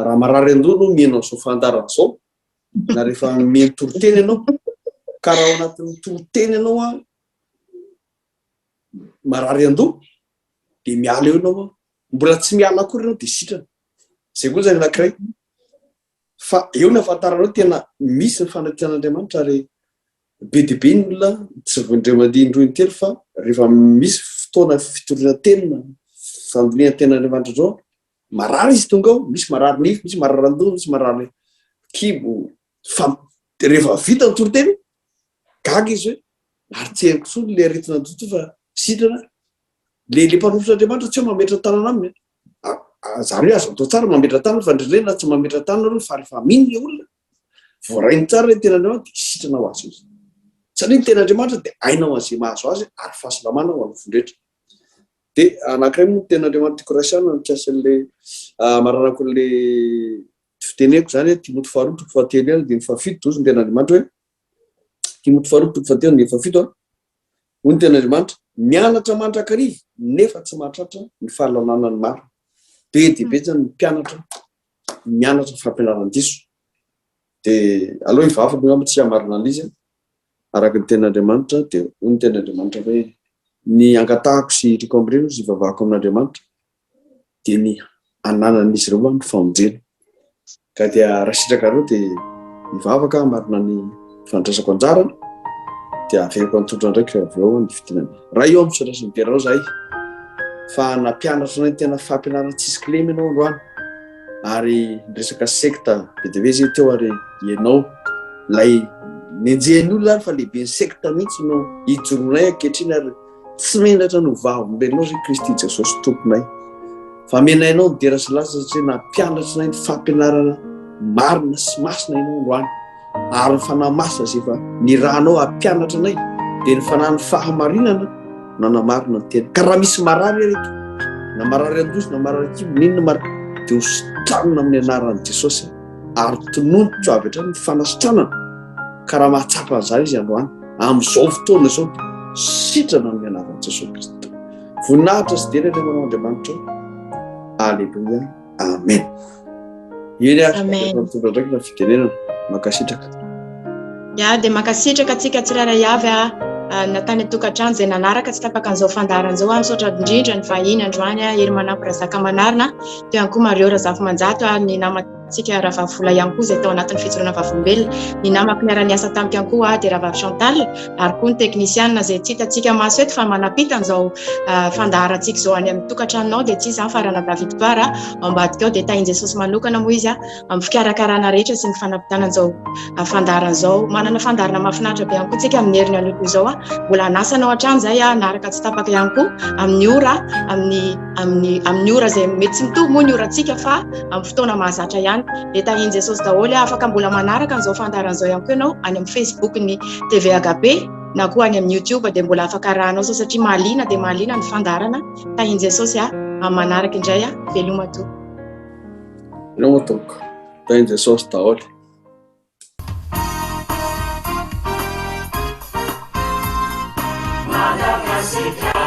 raha marary andoha no mihaino an'izao fandarana izao na rehefa mihaino toriteny ianao ka raha ao anatin'ny toriteny ianao marary andoha dia miala eo ianao mbola tsy miala akory ianao dia sitrana izay koa zany anankiray fa eo ny ahafantaranao tena misy ny fananten'Andriamanitra ary be dia be ny olona tsy voindreo mandihy indroa intelo fa rehefa misy fotoana fitoriana tena fandiniana ten'Andriamanitra izao marary izy tonga ao, misy marary nify, misy marary andoha, misy marary kibo fa rehefa vita ny toriteny gaga izy hoe ary tsy haiko tsony le aretina andoto fa sitrana le mpanompotr'Andriamanitra tsy hoe mametra tanana aminy zary azo atao tsara mametra tanana fa ndrendrena tsy mametra tanana fa rehefa mino le olona voarainy tsara le ten'Andriamanitra dia sitrana ho azy izy satria ny ten'Andriamanitra dia ainao an'izay mahazo azy ary fahasalamana ho amin'ny fondretra. Dia anankiray moa ten'Andriamanitra tiako raisana mikasa an'ilay maranako an'ilay fiteneko zany Timothée faharoa toko fahatelo dia ny fahafito ozy ny ten'Andriamanitra hoe Timothée faharoa toko fahatelo dia ny fahafito hoy ny ten'Andriamanitra mianatra mandrakariva nefa tsy mahatratra ny fahalalana ny maro. Be dia be zany mpianatra mianatra fampianaran-diso dia aloha hivavaka ngamba tsy hamarina an'izy araka ny ten'Andriamanitra dia hoy ny ten'Andriamanitra hoe ny angatahako sy riako amin'ireny izy ivavahako amin'Andriamanitra dia ny ananan'izy ireo ny famonjena ka dia raha sitraka ireo dia hivavaka marina ny fandraisako anjarana dia averiko antotra ndraiky avy eo ny fitinana raha eo amin'ny satrasy miderao zahay fa nampianatra nay tena fampianaran-tsisy kilemy ianao androany ary resaka sekta be dia be zay teo ary ianao lay nenjehany olona ary fa lehibe ny sekta mihitsy no hijoronay ankehitriny ary tsy menatra no vavolombelonao zay Kristy Jesosy tomponay fa menainao midera sy lasa satria nampianatra nay ny fampianarana marina sy masina ianao androany ary ny fanahy masina zay fa ny rahanao hampianatra nay dia ny fanahy ny fahamarinana nanamarina ny tena ka raha misy marary reto na marary andoso na marary kibo ninona dia hositranona amin'ny anaran'i Jesosy ary tononotro avy hatrany fanasitranana ka raha mahatsapa an'izany izy androany amin'izao fotoana izao sitrana amin'ny anaran'i Jesosy Kristy. Voninahitra sy dera ilay manao Andriamanitra. Alleluia. Amen. Eny mitondra ndraiky na fitenenana makasitraka. Ya dia makasitraka atsika tsirairay avy natany tokantrano izay nanaraka tsy tapaka an'izao fandaharan'izao misaotra indrindra ny vahiny androany ery manampy razaka manarina teo ihany koa Mario Razafymanjato ny namatsika Ravavola ihany koa izay tao anatin'ny fijoroana vavolombelona ny namako miara-niasa tamiko ihany koa dia Ravavy Chantal ary koa ny teknisiana izay tsy hitantsika maso eto fa manapita an'izao fandaharantsika izao any amin'ny tokantranonao dia tsy izany farana Bla Victoire ambadika ao dia tahin Jesosy manokana moa izy amin'ny fikarakarana rehetra sy ny fanampitana an'izao fandaharan'izao manana fandaharana mahafinaritra be ihany koa tsika amin'ny herin'ny aloko izao mbola anasanao hatrany izay naraka tsy tapaka ihany koa amin'ny ora amin'ny ora izay mety tsy mitovy moa ny orantsika fa amin'ny fotoana mahazatra ihany dia tahin Jesosy daholo afaka mbola manaraka an'izao fandaharan'izao ihany koa ianao any amin'ny Facebook ny TV Agape na koa any amin'ny YouTube dia mbola afaka rahanao sao satria mahaliana dia mahaliana ny fandaharana tahin Jesosy manaraka indray veloma to. Veloma toka tahin Jesosy daholo. Madagascar.